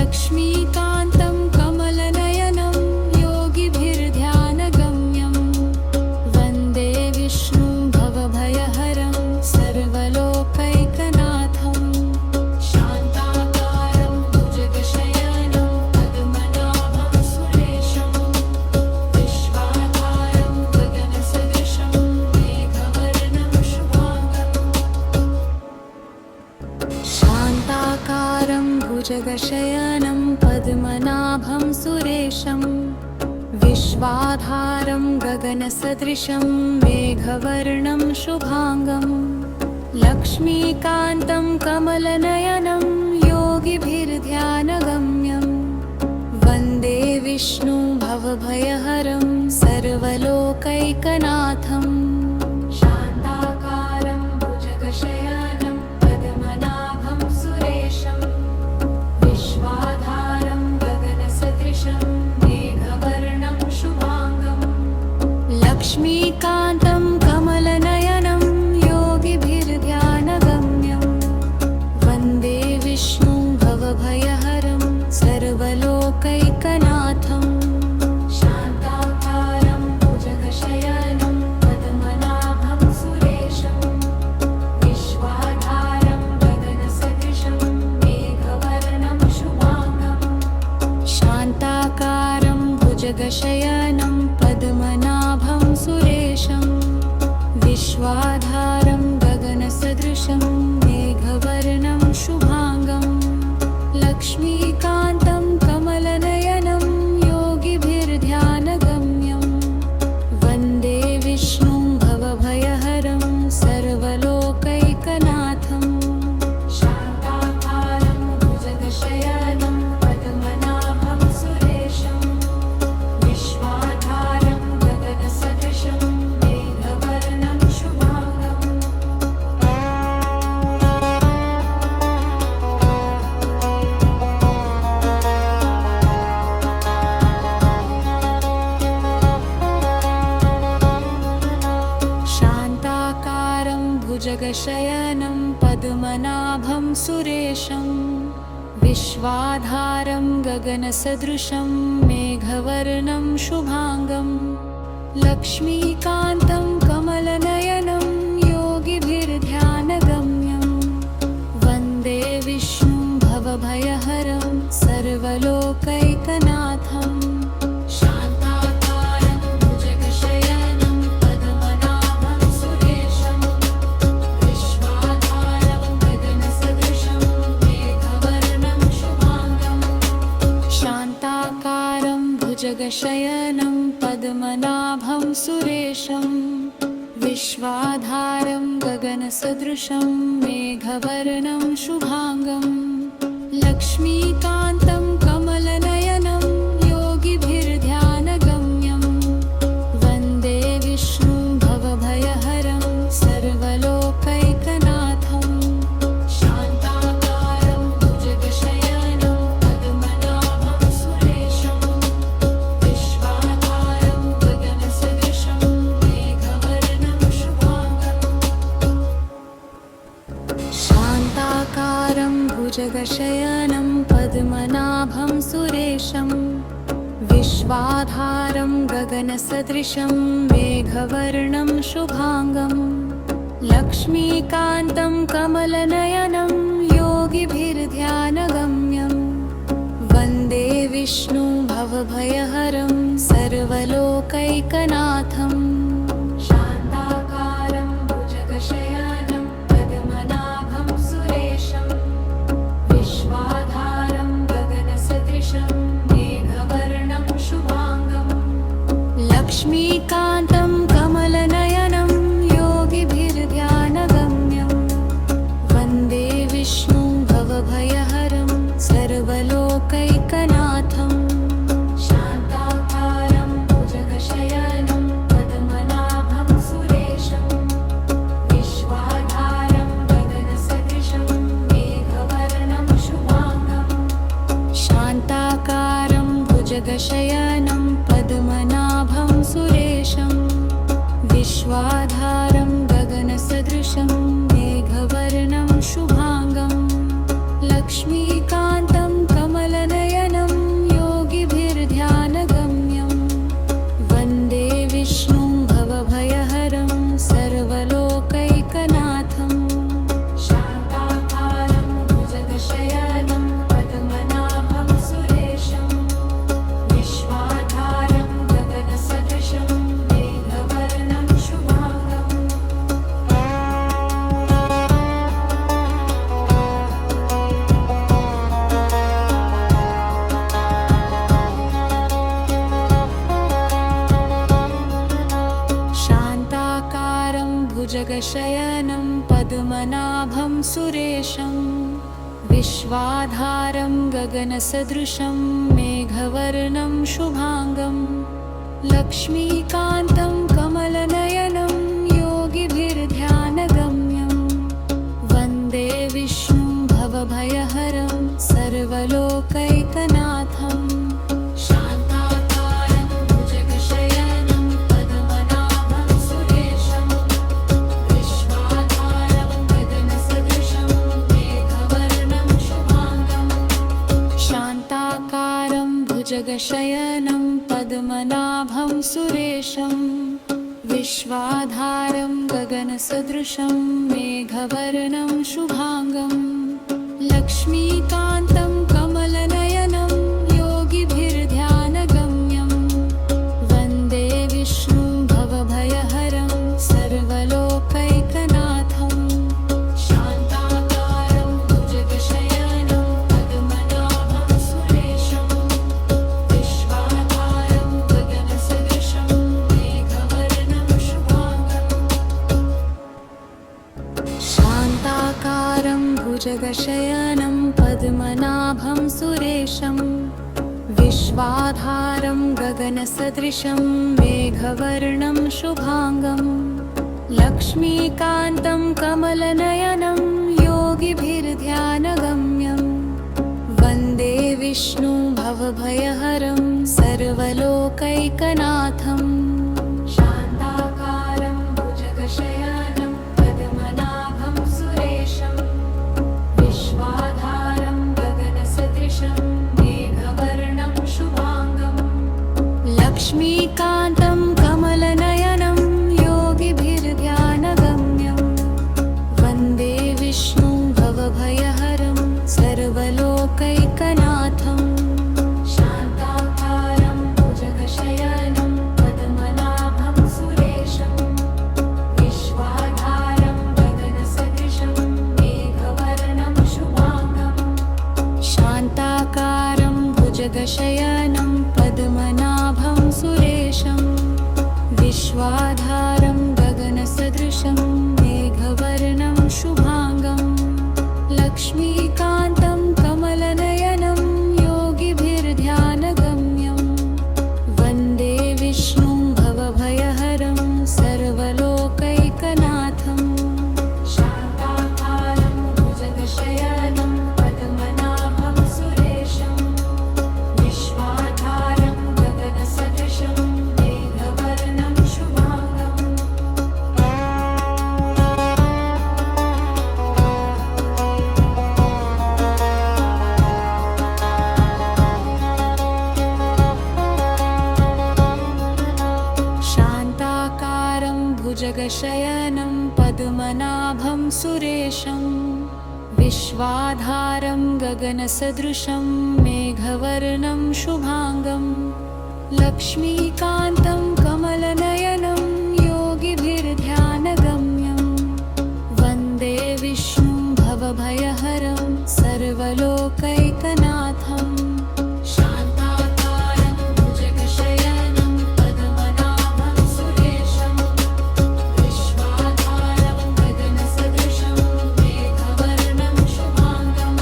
लक्ष्मीकान्तं कमलनयनं योगिभिर्ध्यानगम्यं वन्दे विष्णुं भवभयहरं सर्वलोकैकनाथं शान्ताकारं भुजगशयनं पद्मनाभं सुरेशं विश्वाधारं गगनसदृशं मेघवर्णं शुभांगं शान्ताकारं भुजगशयनं पद्मनाभं सुरेशं विश्वाधारं गगनसदृशं मेघवर्णं शुभांगं लक्ष्मीकान्तं कमलनयनं योगिभिर्ध्यानगम्यं वन्दे विष्णुं भवभयहरं सर्वलोकैकनाथं शान्ताकारं भुजगशयनं पद्मनाभं सुरेशं विश्वाधारं गगनसदृशं मेघवर्णं शुभांगं लक्ष्मीकान्तं कमलनयनं योगिभिर्ध्यानगम्यं वन्दे विष्णुं भवभयहरं सर्वलोकैकनाथं शान्ताकारं भुजगशयनं पद्मनाभं सुरेशं विश्वाधारं गगनसदृशं मेघवर्णं शुभांगं शान्ताकारं भुजगशयनं पद्मनाभं सुरेशं विश्वाधारं गगनसदृशं मेघवर्णं शुभांगं लक्ष्मीकान्तं कमलनयनं योगिभिर्ध्यानगम्यं वन्दे विष्णुं भवभयहरं सर्वलोकैकनाथं शान्ताकारं भुजगशयनं पद्मनाभं सुरेशं विश्वाधारं गगनसदृशं मेघवर्णं शुभांगं शान्ताकारं भुजगशयनं पद्मनाभं सुरेशं विश्वाधारं गगनसदृशं मेघवर्णं शुभांगं लक्ष्मीकान्तं कमलनयनं योगिभिर्ध्यानगम्यं वन्दे विष्णुं भवभयहरं सर्वलोकैकनाथं शान्ताकारं भुजगशयनं पद्मनाभं सुरेशं विश्वाधारं गगनसदृशं मेघवर्णं शुभांगं शान्ताकारं भुजगशयनं पद्मनाभं सुरेशं विश्वाधारं गगनसदृशं मेघवर्णं शुभांगं लक्ष्मीकान्तं कमलनयनं योगिभिर्ध्यानगम्यं विश्वाधारं गगनसदृशं मेघवर्णं शुभांगं लक्ष्मीकान्तं कमलनयनं योगिभिर्ध्यानगम्यं वन्दे विष्णुं भवभयहरं सर्वलोकैकनाथं शान्ताकारं भुजगशयनं पद्मनाभं सुरेशं विश्वाधारं गगनसदृशं मेघवर्णं शुभांगं लक्ष्मीकान्तं कमलनयनं योगिभिर्ध्यानगम्यं वन्दे विष्णुं भवभयहरं सर्वलोकैकनाथं शान्ताकारं भुजगशयनं पद्मनाभं सुरेशं विश्वाधारं गगनसदृशं मेघवर्णं शुभांगं शान्ताकारं भुजगशयनं पद्मनाभं सुरेशं विश्वाधारं गगनसदृशं मेघवर्णं शुभांगं लक्ष्मीकान्तं कमलनयनं योगिभिर्ध्यानगम्यं वन्दे विष्णुं भवभयहरं सर्वलोकैकनाथं शान्ताकारं भुजगशयनं पद्मनाभं सुरेशं विश्वाधारं गगनसदृशं मेघवर्णं शुभांगं शान्ताकारं भुजगशयनं पद्मनाभं सुरेशं विश्वाधारं गगनसदृशं मेघवर्णं शुभांगं लक्ष्मीकान्तं कमलनयनं योगिभिर्ध्यानगम्यं वन्दे विष्णुं भवभयहरं सर्वलोकैकनाथं शान्ताकारं भुजगशयनं पद्मनाभं सुरेशं विश्वाधारं गगनसदृशं मेघवर्णं शुभांगं शान्ताकारं भुजगशयनं पद्मनाभं सुरेशं विश्वाधारं गगनसदृशं मेघवर्णं शुभांगं लक्ष्मीकान्तं कमलनयनं योगिभिर्ध्यानगम्यं वन्दे विष्णुं भवभयहरं सर्वलोकैकनाथं शान्ताकारं भुजगशयनं पद्मनाभं सुरेशं विश्वाधारं गगनसदृशं मेघवर्णं शुभांगं शान्ताकारं भुजगशयनं पद्मनाभं सुरेशं विश्वाधारं गगनसदृशं मेघवर्णं शुभांगं लक्ष्मीकान्तं कमलनयनं योगिभिर्ध्यानगम्यं वन्दे विष्णुं भवभयहरं सर्वलोकैकनाथं शान्ताकारं भुजगशयनं पद्मनाभं सुरेशं विश्वाधारं गगनसदृशं मेघवर्णं शुभांगं लक्ष्मीकान्तं कमलनयनं योगिभिर्ध्यानगम्यं वन्दे विष्णुं भवभयहरं सर्वलोकैकनाथं शान्ताकारं भुजगशयनं पद्मनाभं सुरेशं विश्वाधारं गगनसदृशं मेघवर्णं शुभांगं शान्ताकारं भुजगशयनं पद्मनाभं सुरेशं विश्वाधारं गगनसदृशं मेघवर्णं शुभांगं लक्ष्मीकान्तं कमलनयनं योगिभिर्ध्यानगम्यं वन्दे विष्णुं भवभयहरं सर्वलोकैकनाथं शान्ताकारं भुजगशयनं पद्मनाभं सुरेशं विश्वाधारं गगनसदृशं मेघवर्णं शुभांगं भुजगशयनं पद्मनाभं सुरेशं विश्वाधारं गगनसदृशं मेघवर्णं शुभांगं लक्ष्मीकान्तं कमलनयनं योगिभिर्ध्यानगम्यं वन्दे विष्णुं भवभयहरं सर्वलोकैकनाथं शान्ताकारं भुजगशयनं पद्मनाभं सुरेशं विश्वाधारं गगनसदृशं मेघवर्णं शुभांगं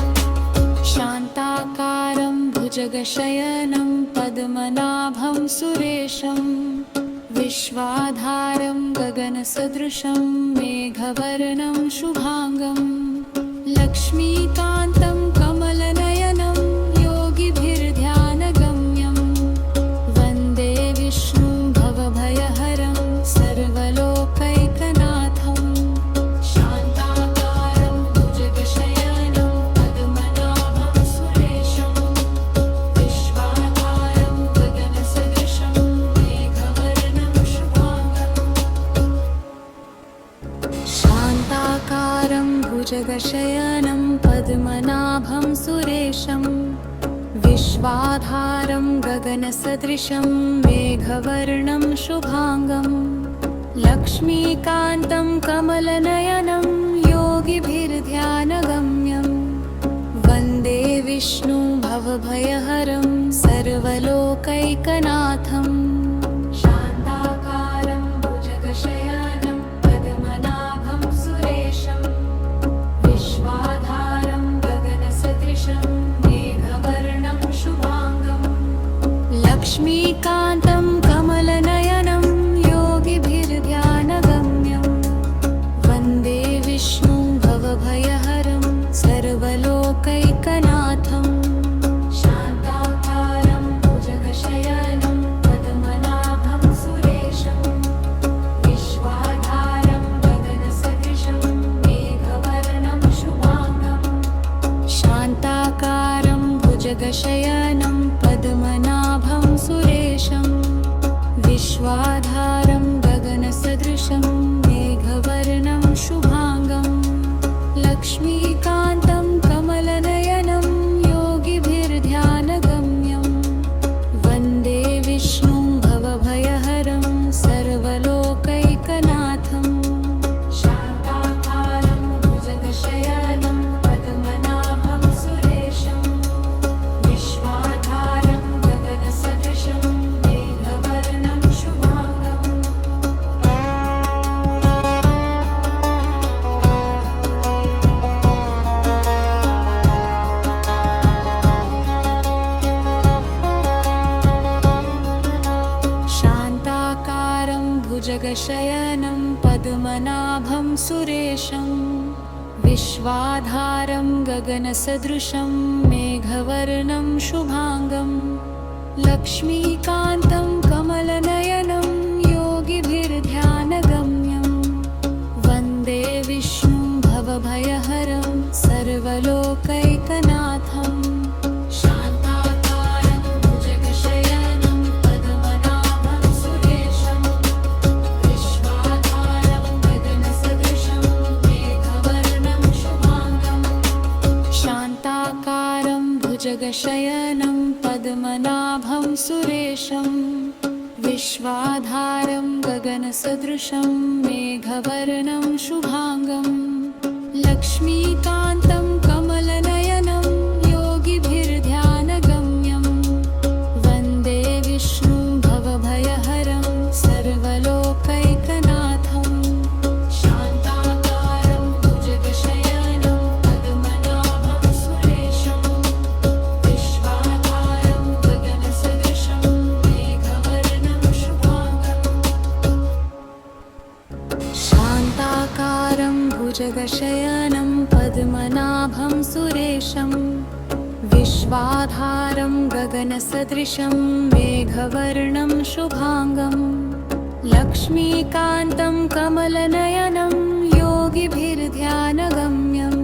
शान्ताकारं भुजगशयनं पद्मनाभं सुरेशं विश्वाधारं गगनसदृशं मेघवर्णं शुभांगं लक्ष्मीकान्तं कमलनयनं योगिभिर्ध्यानगम्यं वन्दे विष्णुं भवभयहरं सर्वलोकैकनाथं शान्ताकारं भुजगशयनं पद्मनाभं सुरेशं विश्वाधारं गगनसदृशं मेघवर्णं शुभांगं शान्ताकारं भुजगशयनं पद्मनाभं सुरेशं विश्वाधारं गगनसदृशं मेघवर्णं शुभांगं लक्ष्मीकान्तं कमलनयनं योगिभिर्ध्यानगम्यं वन्दे विष्णुं भवभयहरं सर्वलोकैकनाथं शान्ताकारं भुजगशयनं पद्मनाभं सुरेशं विश्वाधारं गगनसदृशं मेघवर्णं शुभांगं लक्ष्मीकान्तं कमलनयनं योगिभिर्ध्यानगम्यं वन्दे विष्णुं भवभयहरं सर्वलोकैकनाथं शान्ताकारं भुजगशयनं पद्मनाभं सुरेशं विश्वाधारं गगनसदृशं मेघवर्णं शुभांगं शान्ताकारं भुजगशयनं पद्मनाभं सुरेशं विश्वाधारं गगनसदृशं मेघवर्णं शुभांगं लक्ष्मीकान्तं कमलनयनं योगिभिर्ध्यानगम्यं वन्दे विष्णुं भवभयहरं सर्वलोकैकनाथं शान्ताकारं भुजगशयनं पद्मनाभं सुरेशं विश्वाधारं गगनसदृशं मेघवर्णं शुभांगं शान्ताकारं भुजगशयनं पद्मनाभं सुरेशं विश्वाधारं गगनसदृशं मेघवर्णं शुभांगं लक्ष्मीकान्तं कमलनयनं योगिभिर्ध्यानगम्यं वन्दे विष्णुं भवभयहरं सर्वलोकैकनाथं शान्ताकारं भुजगशयनं पद्मनाभं सुरेशं विश्वाधारं गगनसदृशं मेघवर्णं शुभांगं शान्ताकारं भुजगशयनं पद्मनाभं सुरेशं विश्वाधारं गगनसदृशं मेघवर्णं शुभांगं लक्ष्मीकान्तं कमलनयनं योगिभिर्ध्यानगम्यं वन्दे विष्णुं भवभयहरं सर्वलोकैकनाथं शान्ताकारं भुजगशयनं पद्मनाभं सुरेशं विश्वाधारं गगनसदृशं मेघवर्णं शुभांगं शान्ताकारं भुजगशयनं पद्मनाभं सुरेशं विश्वाधारं गगनसदृशं मेघवर्णं शुभांगं लक्ष्मीकान्तं कमलनयनं योगिभिर्ध्यानगम्यं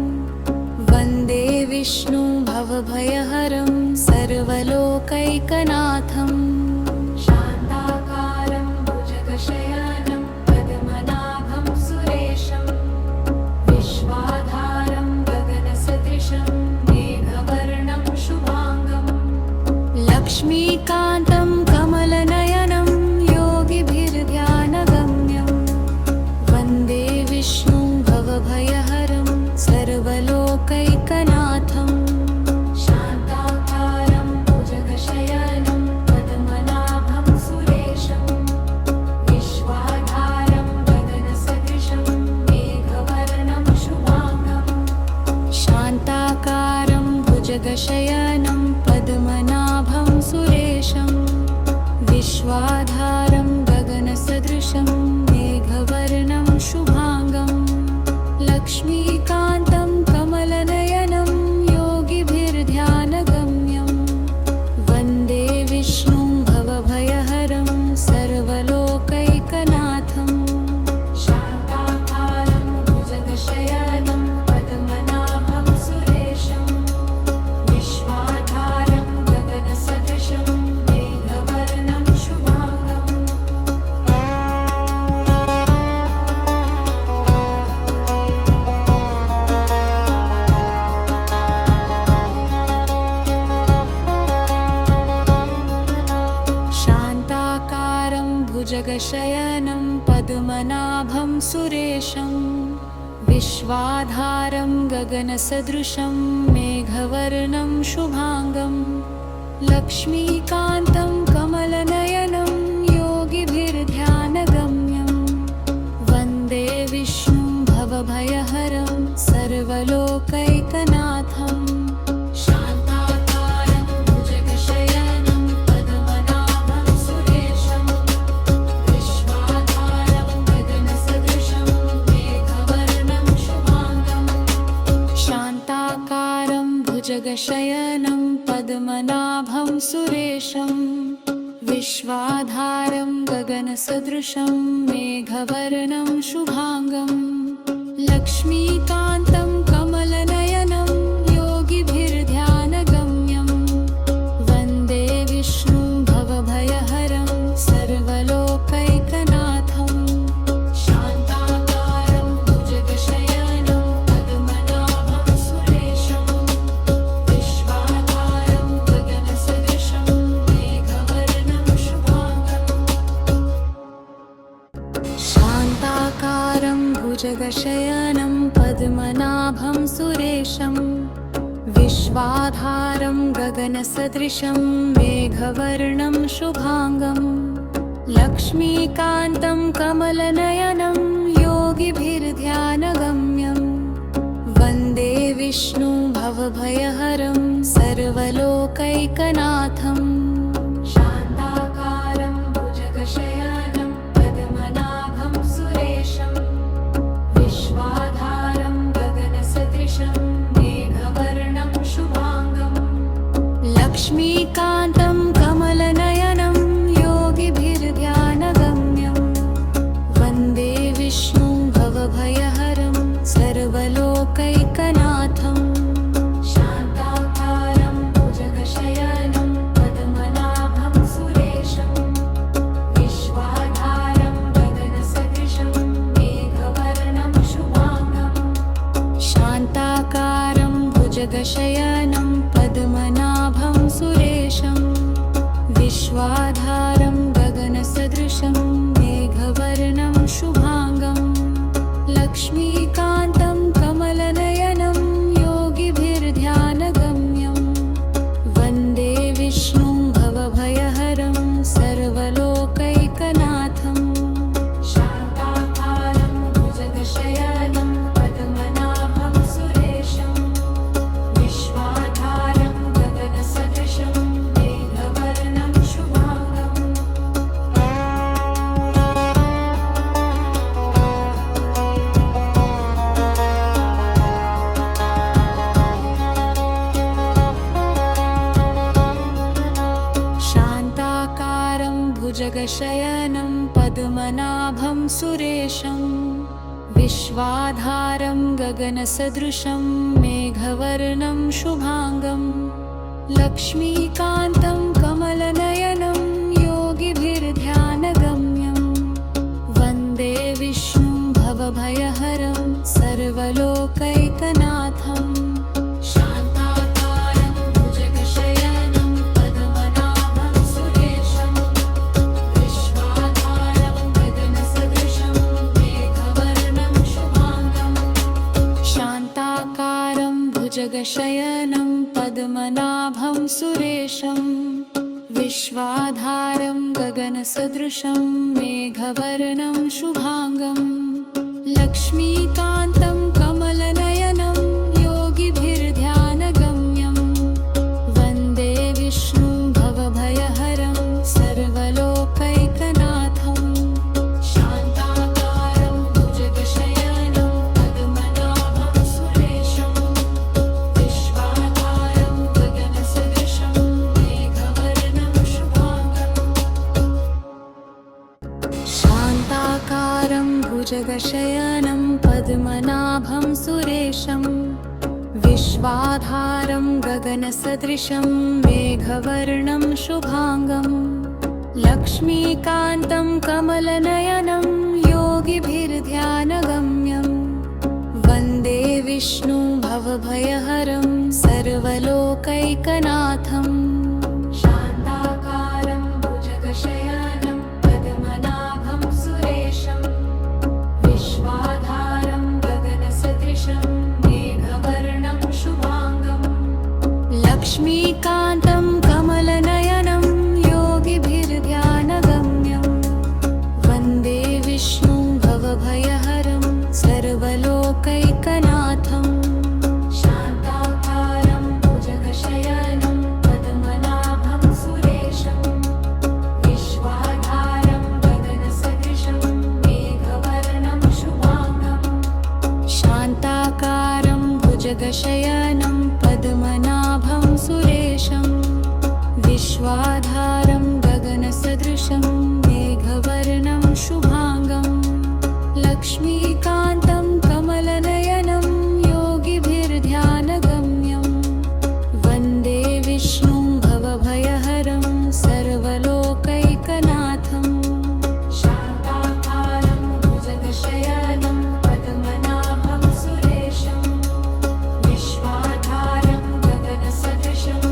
वन्दे विष्णुं भवभयहरं सर्वलोकैकनाथं शान्ताकारं भुजगशयनं पद्मनाभं लक्ष्मीकान्तं कमलनयनं योगिभिर्ध्यानगम्यं वन्दे विष्णुं भवभयहरं सर्वलोकैकनाथम् शान्ताकारं भुजगशयनं पद्मनाभं सुरेशं विश्वाधारं गगनसदृशं मेघवर्णं शुभाङ्गं शान्ताकारं भुजगशयनं पद्मनाभं सुरेशं विश्वाधारं गगनसदृशं मेघवर्णं शुभाङ्गं लक्ष्मीकान्तं कमलनयनं योगिभिर्ध्यानगम्यं वन्दे विष्णुं भवभयहरं सर्वलोकैकनाथं शान्ताकारं भुजगशयनं पद्मनाभं सुरेशं विश्वाधारं गगनसदृशं मेघवर्णं शुभाङ्गम् शान्ताकारं भुजगशयनं पद्मनाभं सुरेशं विश्वाधारं गगनसदृशं मेघवर्णं शुभाङ्गं लक्ष्मीकान्तं कमलनयनं योगिभिर्ध्यानगम्यं वन्दे विष्णुं भवभयहरं सर्वलोकैकनाथम् शान्ताकारं भुजगशयनं पद्मनाभं सुरेशं विश्वाधारं गगनसदृशं मेघवर्णं शुभाङ्गं शान्ताकारं भुजगशयनं पद्मनाभं सुरेशं विश्वाधारं गगनसदृशं मेघवर्णं शुभाङ्गं लक्ष्मीकान्तं कमलनयनं योगिभिर्ध्यानगम्यं वन्दे विष्णुं भवभयहरं सर्वलोकैकनाथम् शान्ताकारं भुजगशयनं पद्मनाभं सुरेशं विश्वाधारं गगनसदृशं मेघवर्णं शुभाङ्गं शान्ताकारं भुजगशयनं पद्मनाभं सुरेशं विश्वाधारं गगनसदृशं मेघवर्णं शुभाङ्गं लक्ष्मीकान्तं कमलनयनं योगिभिर्ध्यानगम्यं वन्दे विष्णुं भवभयहरं सर्वलोकैकनाथम् शान्ताकारं भुजगशयनं पद्मनाभं सुरेशं विश्वाधारं गगनसदृशं मेघवर्णं शुभाङ्गं लक्ष्मीकान्तं कमलनयनं योगिभिर्ध्यानगम्यं वन्दे विष्णुं भवभयहरं सर्वलोकैकनाथम् शान्ताकारं भुजगशयनं पद्मनाभं सुरेशं विश्वाधारं गगनसदृशं मेघवर्णं शुभाङ्गं शान्ताकारं भुजगशयनं पद्मनाभं सुरेशं विश्वाधारं गगनसदृशं मेघवर्णं शुभाङ्गं लक्ष्मीकान्तं कमलनयनं योगिभिर्ध्यानगम्यं वन्दे विष्णुं भवभयहरं सर्वलोकैकनाथम् शान्ताकारं भुजगशयनं पद्मनाभं सुरेशं विश्वाधारं गगनसदृशं मेघवर्णं शुभाङ्गम् शान्ताकारं भुजगशयनं पद्मनाभं सुरेशं विश्वाधारं गगनसदृशं मेघवर्णं शुभाङ्गं लक्ष्मीकान्तं कमलनयनं योगिभिर्ध्यानगम्यं वन्दे विष्णुं भवभयहरं सर्वलोकैकनाथम् शान्ताकारं भुजगशयनं पद्मनाभं विश्वाधारं गगनसदृशं मेघवर्णं शुभांगं लक्ष्मीकान्तं कमलनयनं योगिभिर्ध्यानगम्यं वन्दे विष्णुं भवभयहरं सर्वलोकैकनाथं शान्ताकारं भुजगशयनं पद्मनाभं सुरेशं विश्वाधारं गगनसदृशं मेघवर्णं शुभांगं शान्ताकारं भुजगशयनं पद्मनाभं सुरेशं विश्वाधारं गगनसदृशं मेघवर्णं शुभांगं लक्ष्मीकान्तं कमलनयनं योगिभिर्ध्यानगम्यं वन्दे विष्णुं भवभयहरं सर्वलोकैकनाथं शान्ताकारं भुजगशयनं पद्मनाभं सुरेशं विश्वाधारं गगनसदृशं मेघवर्णं शुभांगं लक्ष्मीकान्तं कमलनयनं योगिभिर्ध्यानगम्यं वन्दे विष्णुं भवभयहरं सर्वलोकैकनाथं शान्ताकारं भुजगशयनं पद्मनाभं सुरेशं विश्वाधारं गगनसदृशं मेघवर्णं शुभांगं शान्ताकारं भुजगशयनं पद्मनाभं सुरेशं विश्वाधारं गगनसदृशं मेघवर्णं शुभांगं लक्ष्मीकान्तं कमलनयनं योगिभिर्ध्यानगम्यं वन्दे विष्णुं भवभयहरं सर्वलोकैकनाथं शान्ताकारं भुजगशयनं पद्मनाभं सुरेशं विश्वाधारं गगनसदृशं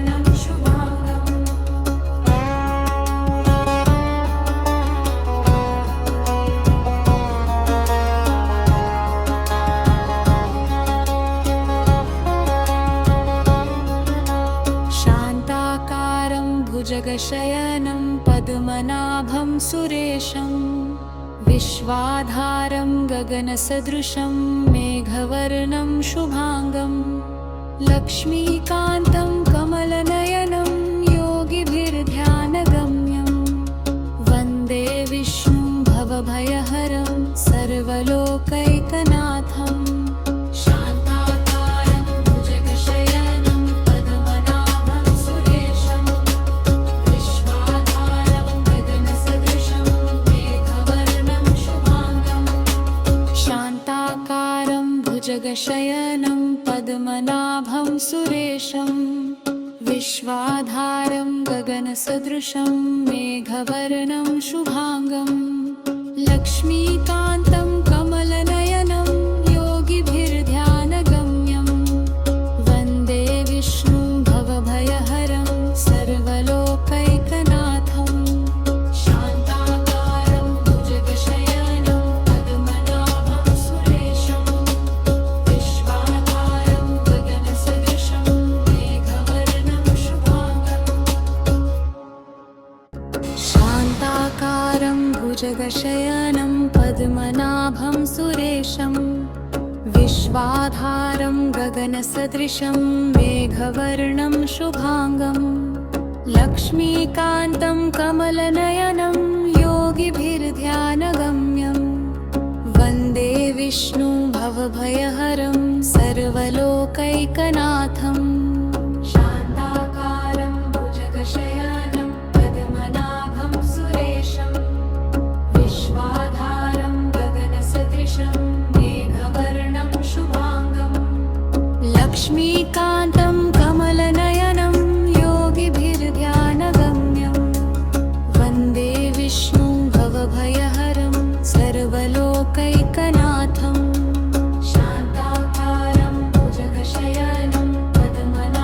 मेघवर्णं शुभांगं शान्ताकारं भुजगशयनं पद्मनाभं सुरेशं विश्वाधारं गगनसदृशं मेघवर्णं शुभांगं लक्ष्मीकान्तं कमलनयनं योगिभिर्ध्यानगम्यं वन्दे विष्णुं भवभयहरं सर्वलोकैकनाथं शान्ताकारं भुजगशयनं पद्मनाभं सुरेशं विश्वाधारं गगनसदृशं मेघवर्णं शुभांगं शान्ताकारं भुजगशयनं पद्मनाभं सुरेशं विश्वाधारं गगनसदृशं मेघवर्णं शुभांगं लक्ष्मीकान्तं कमलनयनं योगिभिर्ध्यानगम्यं वन्दे विष्णुं भवभयहरं सर्वलोकैकनाथं शान्ताकारं भुजगशयनं पद्मनाभं सुरेशं विश्वाधारं गगनसदृशं मेघवर्णं शुभांगं शान्ताकारं भुजगशयनं पद्मनाभं सुरेशं विश्वाधारं गगनसदृशं मेघवर्णं शुभांगं लक्ष्मीकान्तं कमलनयनं योगिभिर्ध्यानगम्यं वन्दे विष्णुं भवभयहरं सर्वलोकैकनाथं शान्ताकारं भुजगशयनं पद्मनाभं सुरेशं विश्वाधारं गगनसदृशं मेघवर्णं शुभांगं लक्ष्मीकान्तं कमलनयनं योगिभिर्ध्यानगम्यं वन्दे विष्णुं भवभयहरं सर्वलोकैकनाथं शान्ताकारं भुजगशयनं पद्मनाभं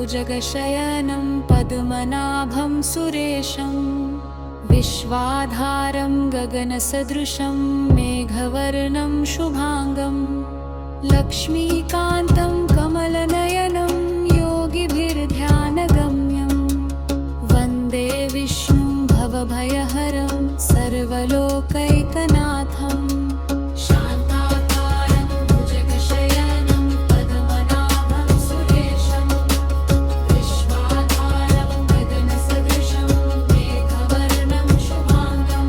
भुजगशयनं पद्मनाभं सुरेशं विश्वाधारं गगनसदृशं मेघवर्णं शुभांगं लक्ष्मीकान्तं कमलनयनं योगिभिर्ध्यानगम्यं वन्दे विष्णुं भवभयहरं सर्वलोकैकनाथं शान्ताकारं भुजगशयनं पद्मनाभं सुरेशं विश्वाधारं गगनसदृशं मेघवर्णं शुभांगं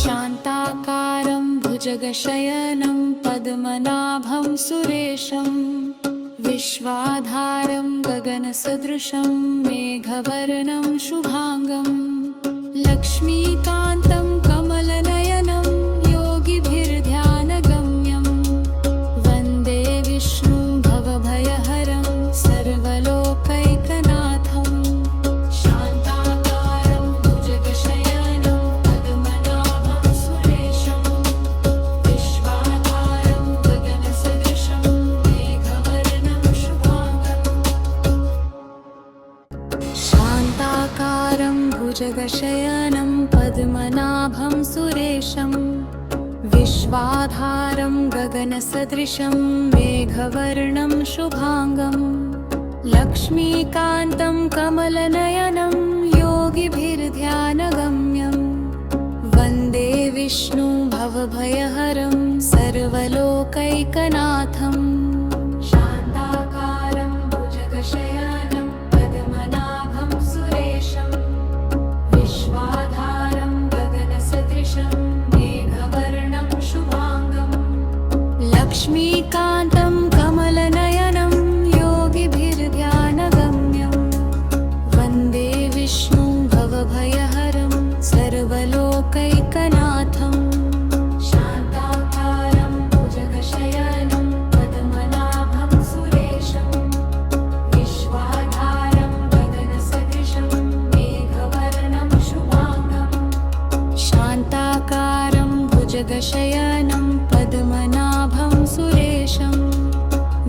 शान्ताकारं भुजगशयनं पद्मनाभं सुरेशं विश्वाधारं गगनसदृशं मेघवर्णं शुभांगं लक्ष्मीकान्तं कमलनयनं योगिभिर्ध्यानगम्यं वन्दे विष्णुं भवभयहरं सर्वलोकैकनाथं शान्ताकारं भुजगशयनं पद्मनाभं सुरेशं विश्वाधारं गगनसदृशं मेघवर्णं शुभांगं शान्ताकारं भुजगशयनं पद्मनाभं सुरेशं विश्वाधारं गगनसदृशं मेघवर्णं शुभांगं लक्ष्मीकान्तं कमलनयनं योगिभिर्ध्यानगम्यं वन्दे विष्णुं भवभयहरं सर्वलोकैकनाथं शान्ताकारं भुजगशयनं पद्मनाभं सुरेशं विश्वाधारं गगनसदृशं मेघवर्णं शुभांगं लक्ष्मीकान्तं कमलनयनं योगिभिर्ध्यानगम्यं वन्दे विष्णुं भवभयहरं सर्वलोकैकनाथं शान्ताकारं भुजगशयनं पद्मनाभं सुरेशं विश्वाधारं गगनसदृशं मेघवर्णं शुभांगं शान्ताकारं भुजगशयनं पद्मनाभं सुरेशं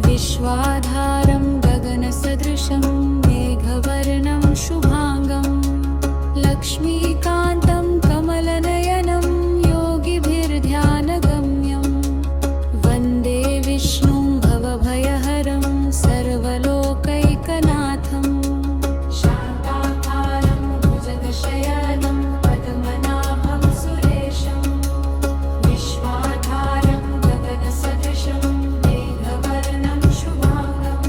विश्वाधारं गगनसदृशं मेघवर्णं शुभांगं लक्ष्मीकान्तं कमलनयनं योगिभिर्ध्यानगम्यं वन्दे विष्णुं भवभयहरं सर्वलोकैकनाथं शान्ताकारं भुजगशयनं पद्मनाभं सुरेशं विश्वाधारं गगनसदृशं मेघवर्णं शुभांगं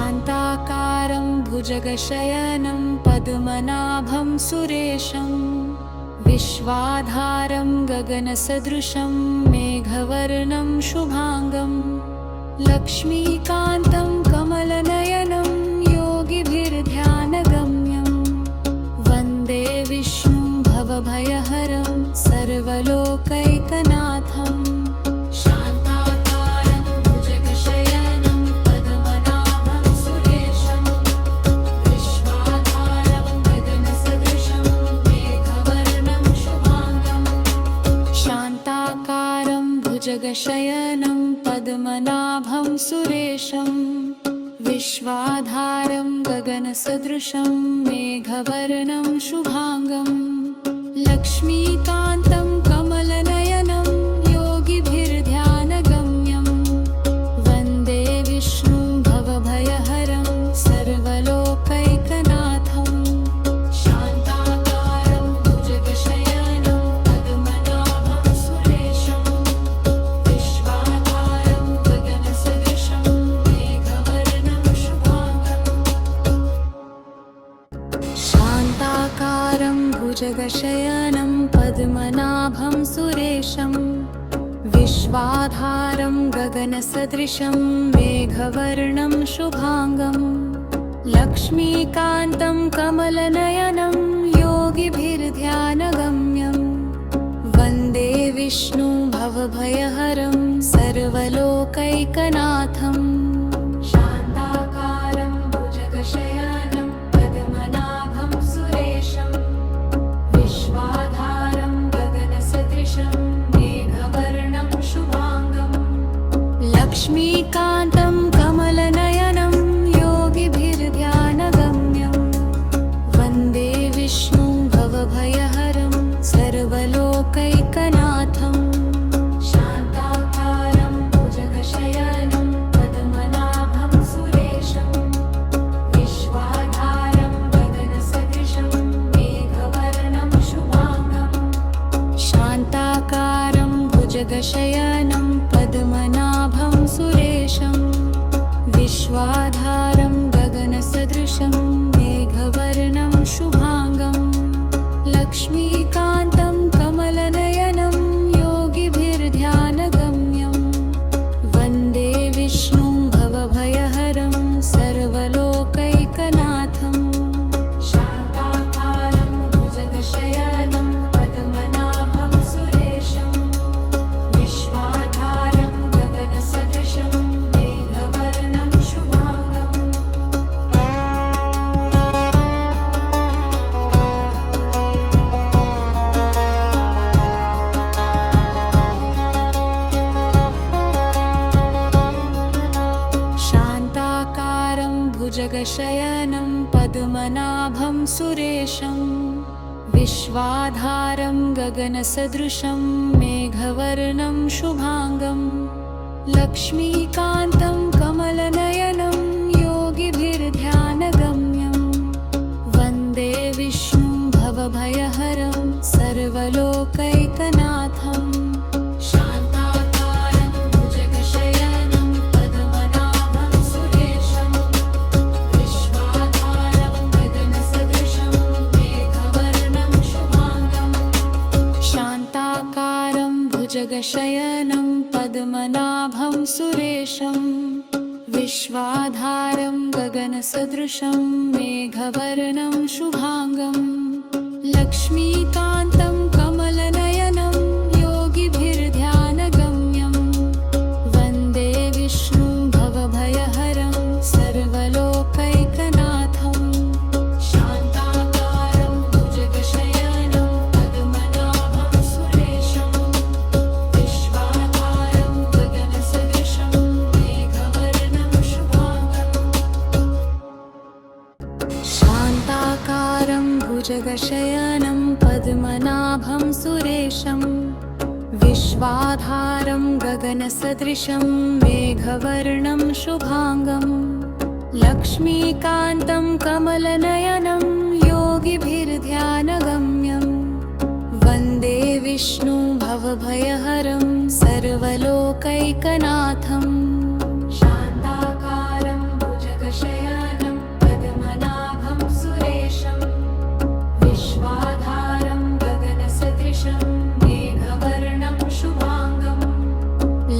शान्ताकारं भुजगशयनं पद्मनाभं सुरेशं विश्वाधारं गगनसदृशं मेघवर्णं शुभांगं लक्ष्मीकान्तं कमलनयनं योगिभिर्ध्यानगम्यं वन्दे विष्णुं भवभयहरं सर्वलोकैकनाथं शान्ताकारं भुजगशयनं पद्मनाभं सुरेशं विश्वाधारं गगनसदृशं मेघवर्णं शुभांगं शान्ताकारं भुजगशयनं पद्मनाभं सुरेशं विश्वाधारं गगनसदृशं मेघवर्णं शुभांगं लक्ष्मीकान्तं कमलनयनं योगिभिर्ध्यानगम्यं वन्दे विष्णुं भवभयहरं सर्वलोकैकनाथं शान्ताकारं भुजगशयनं पद्मनाभं सुरेशं विश्वाधारं गगनसदृशं मेघवर्णं शुभांगं शान्ताकारं भुजगशयनं पद्मनाभं सुरेशं विश्वाधारं गगनसदृशं मेघवर्णं शुभांगं लक्ष्मीकान्तं कमलनयनं योगिभिर्ध्यानगम्यं वन्दे विष्णुं भवभयहरं सर्वलोकैकनाथं शान्ताकारं भुजगशयनं पद्मनाभं पद्मनाभं सुरेशं विश्वाधारं गगनसदृशं मेघवर्णं शुभांगं लक्ष्मीकान्तं कमलनयनं योगिभिर्ध्यानगम्यं वन्दे विष्णुं भवभयहरं सर्वलोकैकनाथम् शान्ताकारं भुजगशयनं पद्मनाभं सुरेशं विश्वाधारं गगनसदृशं मेघवर्णं शुभांगं शान्ताकारं भुजगशयनं पद्मनाभं सुरेशं विश्वाधारं गगनसदृशं मेघवर्णं शुभांगं लक्ष्मीकान्तं कमलनयनं योगिभिर्ध्यानगम्यं वन्दे विष्णुं भवभयहरं सर्वलोकैकनाथम् शान्ताकारं भुजगशयनं पद्मनाभं सुरेशं विश्वाधारं गगनसदृशं मेघवर्णं शुभांगं शान्ताकारं भुजगशयनं पद्मनाभं सुरेशं विश्वाधारं गगनसदृशं मेघवर्णं शुभांगं लक्ष्मीकान्तं कमलनयनं योगिभिर्ध्यानगम्यं वन्दे विष्णुं भवभयहरं सर्वलोकैकनाथम् शान्ताकारं भुजगशयनं पद्मनाभं सुरेशं विश्वाधारं गगनसदृशं मेघवर्णं शुभांगं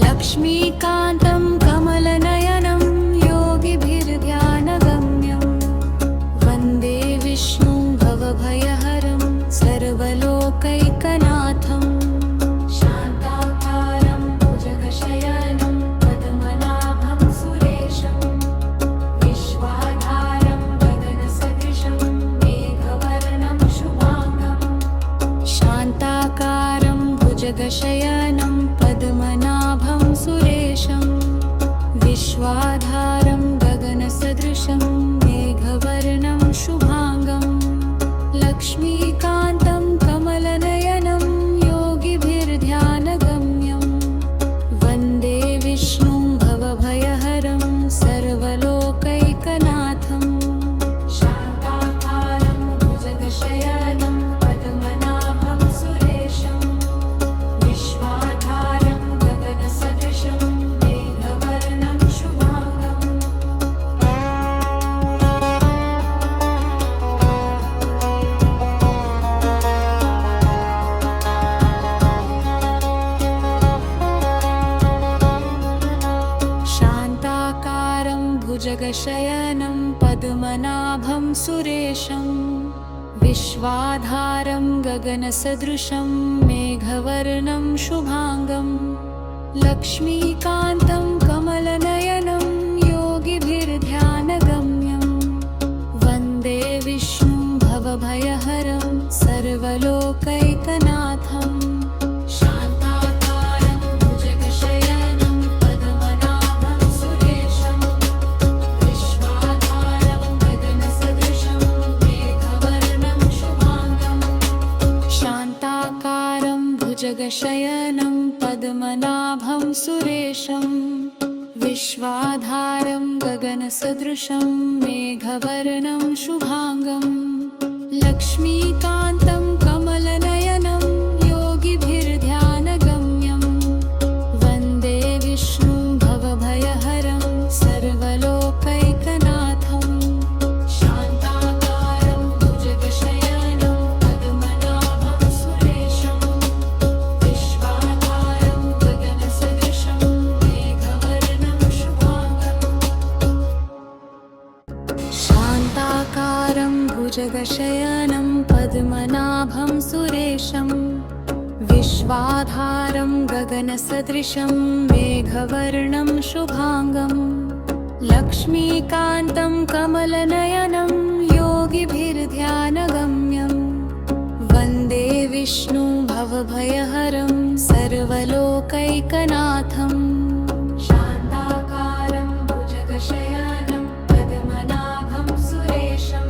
लक्ष्मीकान्तं कमलनयनं योगिभिर्ध्यानगम्यं वन्दे विष्णुं भवभयहरं सर्वलोकैकनाथम् शान्ताकारं भुजगशयनं पद्मनाभं सुरेशं विश्वाधारं गगनसदृशं मेघवर्णं शुभांगं शान्ताकारं भुजगशयनं पद्मनाभं सुरेशं विश्वाधारं गगनसदृशं मेघवर्णं शुभांगं लक्ष्मीकान्तं कमलनयनं योगिभिर्ध्यानगम्यं वन्दे विष्णुं भवभयहरं सर्वलोकैकनाथम् शान्ताकारं भुजगशयनं पद्मनाभं सुरेशं विश्वाधारं गगनसदृशं मेघवर्णं शुभांगं शान्ताकारं भुजगशयनं पद्मनाभं सुरेशं विश्वाधारं गगनसदृशं मेघवर्णं शुभांगं लक्ष्मीकान्तं कमलनयनं योगिभिर्ध्यानगम्यं वन्दे विष्णुं भवभयहरं सर्वलोकैकनाथम् शान्ताकारं भुजगशयनं पद्मनाभं सुरेशं विश्वाधारं गगनसदृशं मेघवर्णं शुभांगं शान्ताकारं भुजगशयनं पद्मनाभं सुरेशं विश्वाधारं गगनसदृशं मेघवर्णं शुभांगं लक्ष्मीकान्तं कमलनयनं योगिभिर्ध्यानगम्यं वन्दे विष्णुं भवभयहरं सर्वलोकैकनाथम् शान्ताकारं भुजगशयनं पद्मनाभं सुरेशं विश्वाधारं गगनसदृशं मेघवर्णं शुभांगं शान्ताकारं भुजगशयनं पद्मनाभं सुरेशं विश्वाधारं गगनसदृशं मेघवर्णं शुभांगं लक्ष्मीकान्तं कमलनयनं योगिभिर्ध्यानगम्यं वन्दे विष्णुं भवभयहरं सर्वलोकैकनाथम् शान्ताकारं भुजगशयनं पद्मनाभं सुरेशं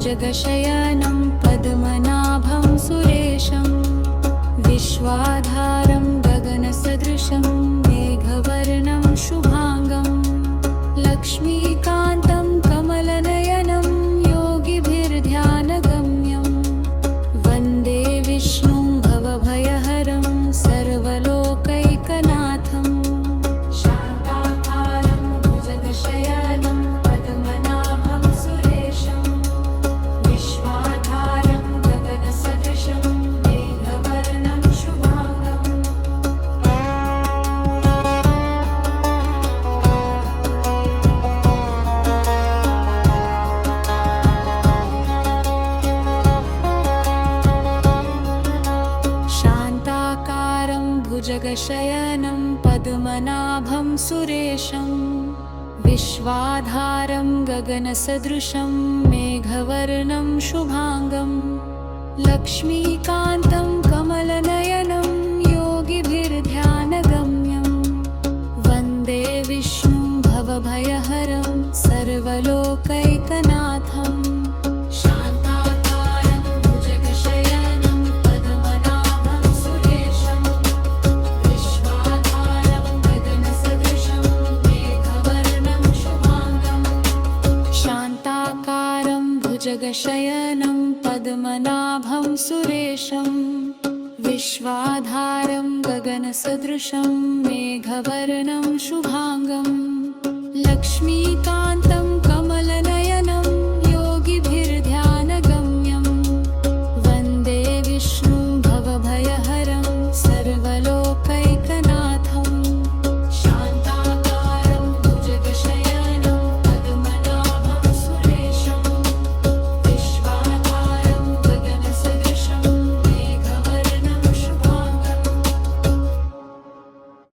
भुजगशयनं पद्मनाभं सुरेशं विश्वाधारं गगनसदृशं मेघवर्णं शुभाङ्गं लक्ष्मीकान्तं कमलनयनं योगिभिर्ध्यानगम्यं वन्दे विष्णुं भवभयहरं सर्वलोकैकनाथम् शान्ताकारं भुजगशयनं पद्मनाभं सुरेशं विश्वाधारं गगनसदृशं मेघवर्णं शुभाङ्गम् शान्ताकारं भुजगशयनं पद्मनाभं सुरेशं विश्वाधारं गगनसदृशं मेघवर्णं शुभाङ्गं लक्ष्मीकान्तं कमलनयनं योगिभिर्ध्यानगम्यं वन्दे विष्णुं भवभयहरं सर्वलोकैकनाथम् शान्ताकारं भुजगशयनं पद्मनाभं सुरेशं विश्वाधारं गगनसदृशं मेघवर्णं शुभाङ्गं शान्ताकारं भुजगशयनं पद्मनाभं सुरेशं विश्वाधारं गगनसदृशं मेघवर्णं शुभाङ्गं लक्ष्मी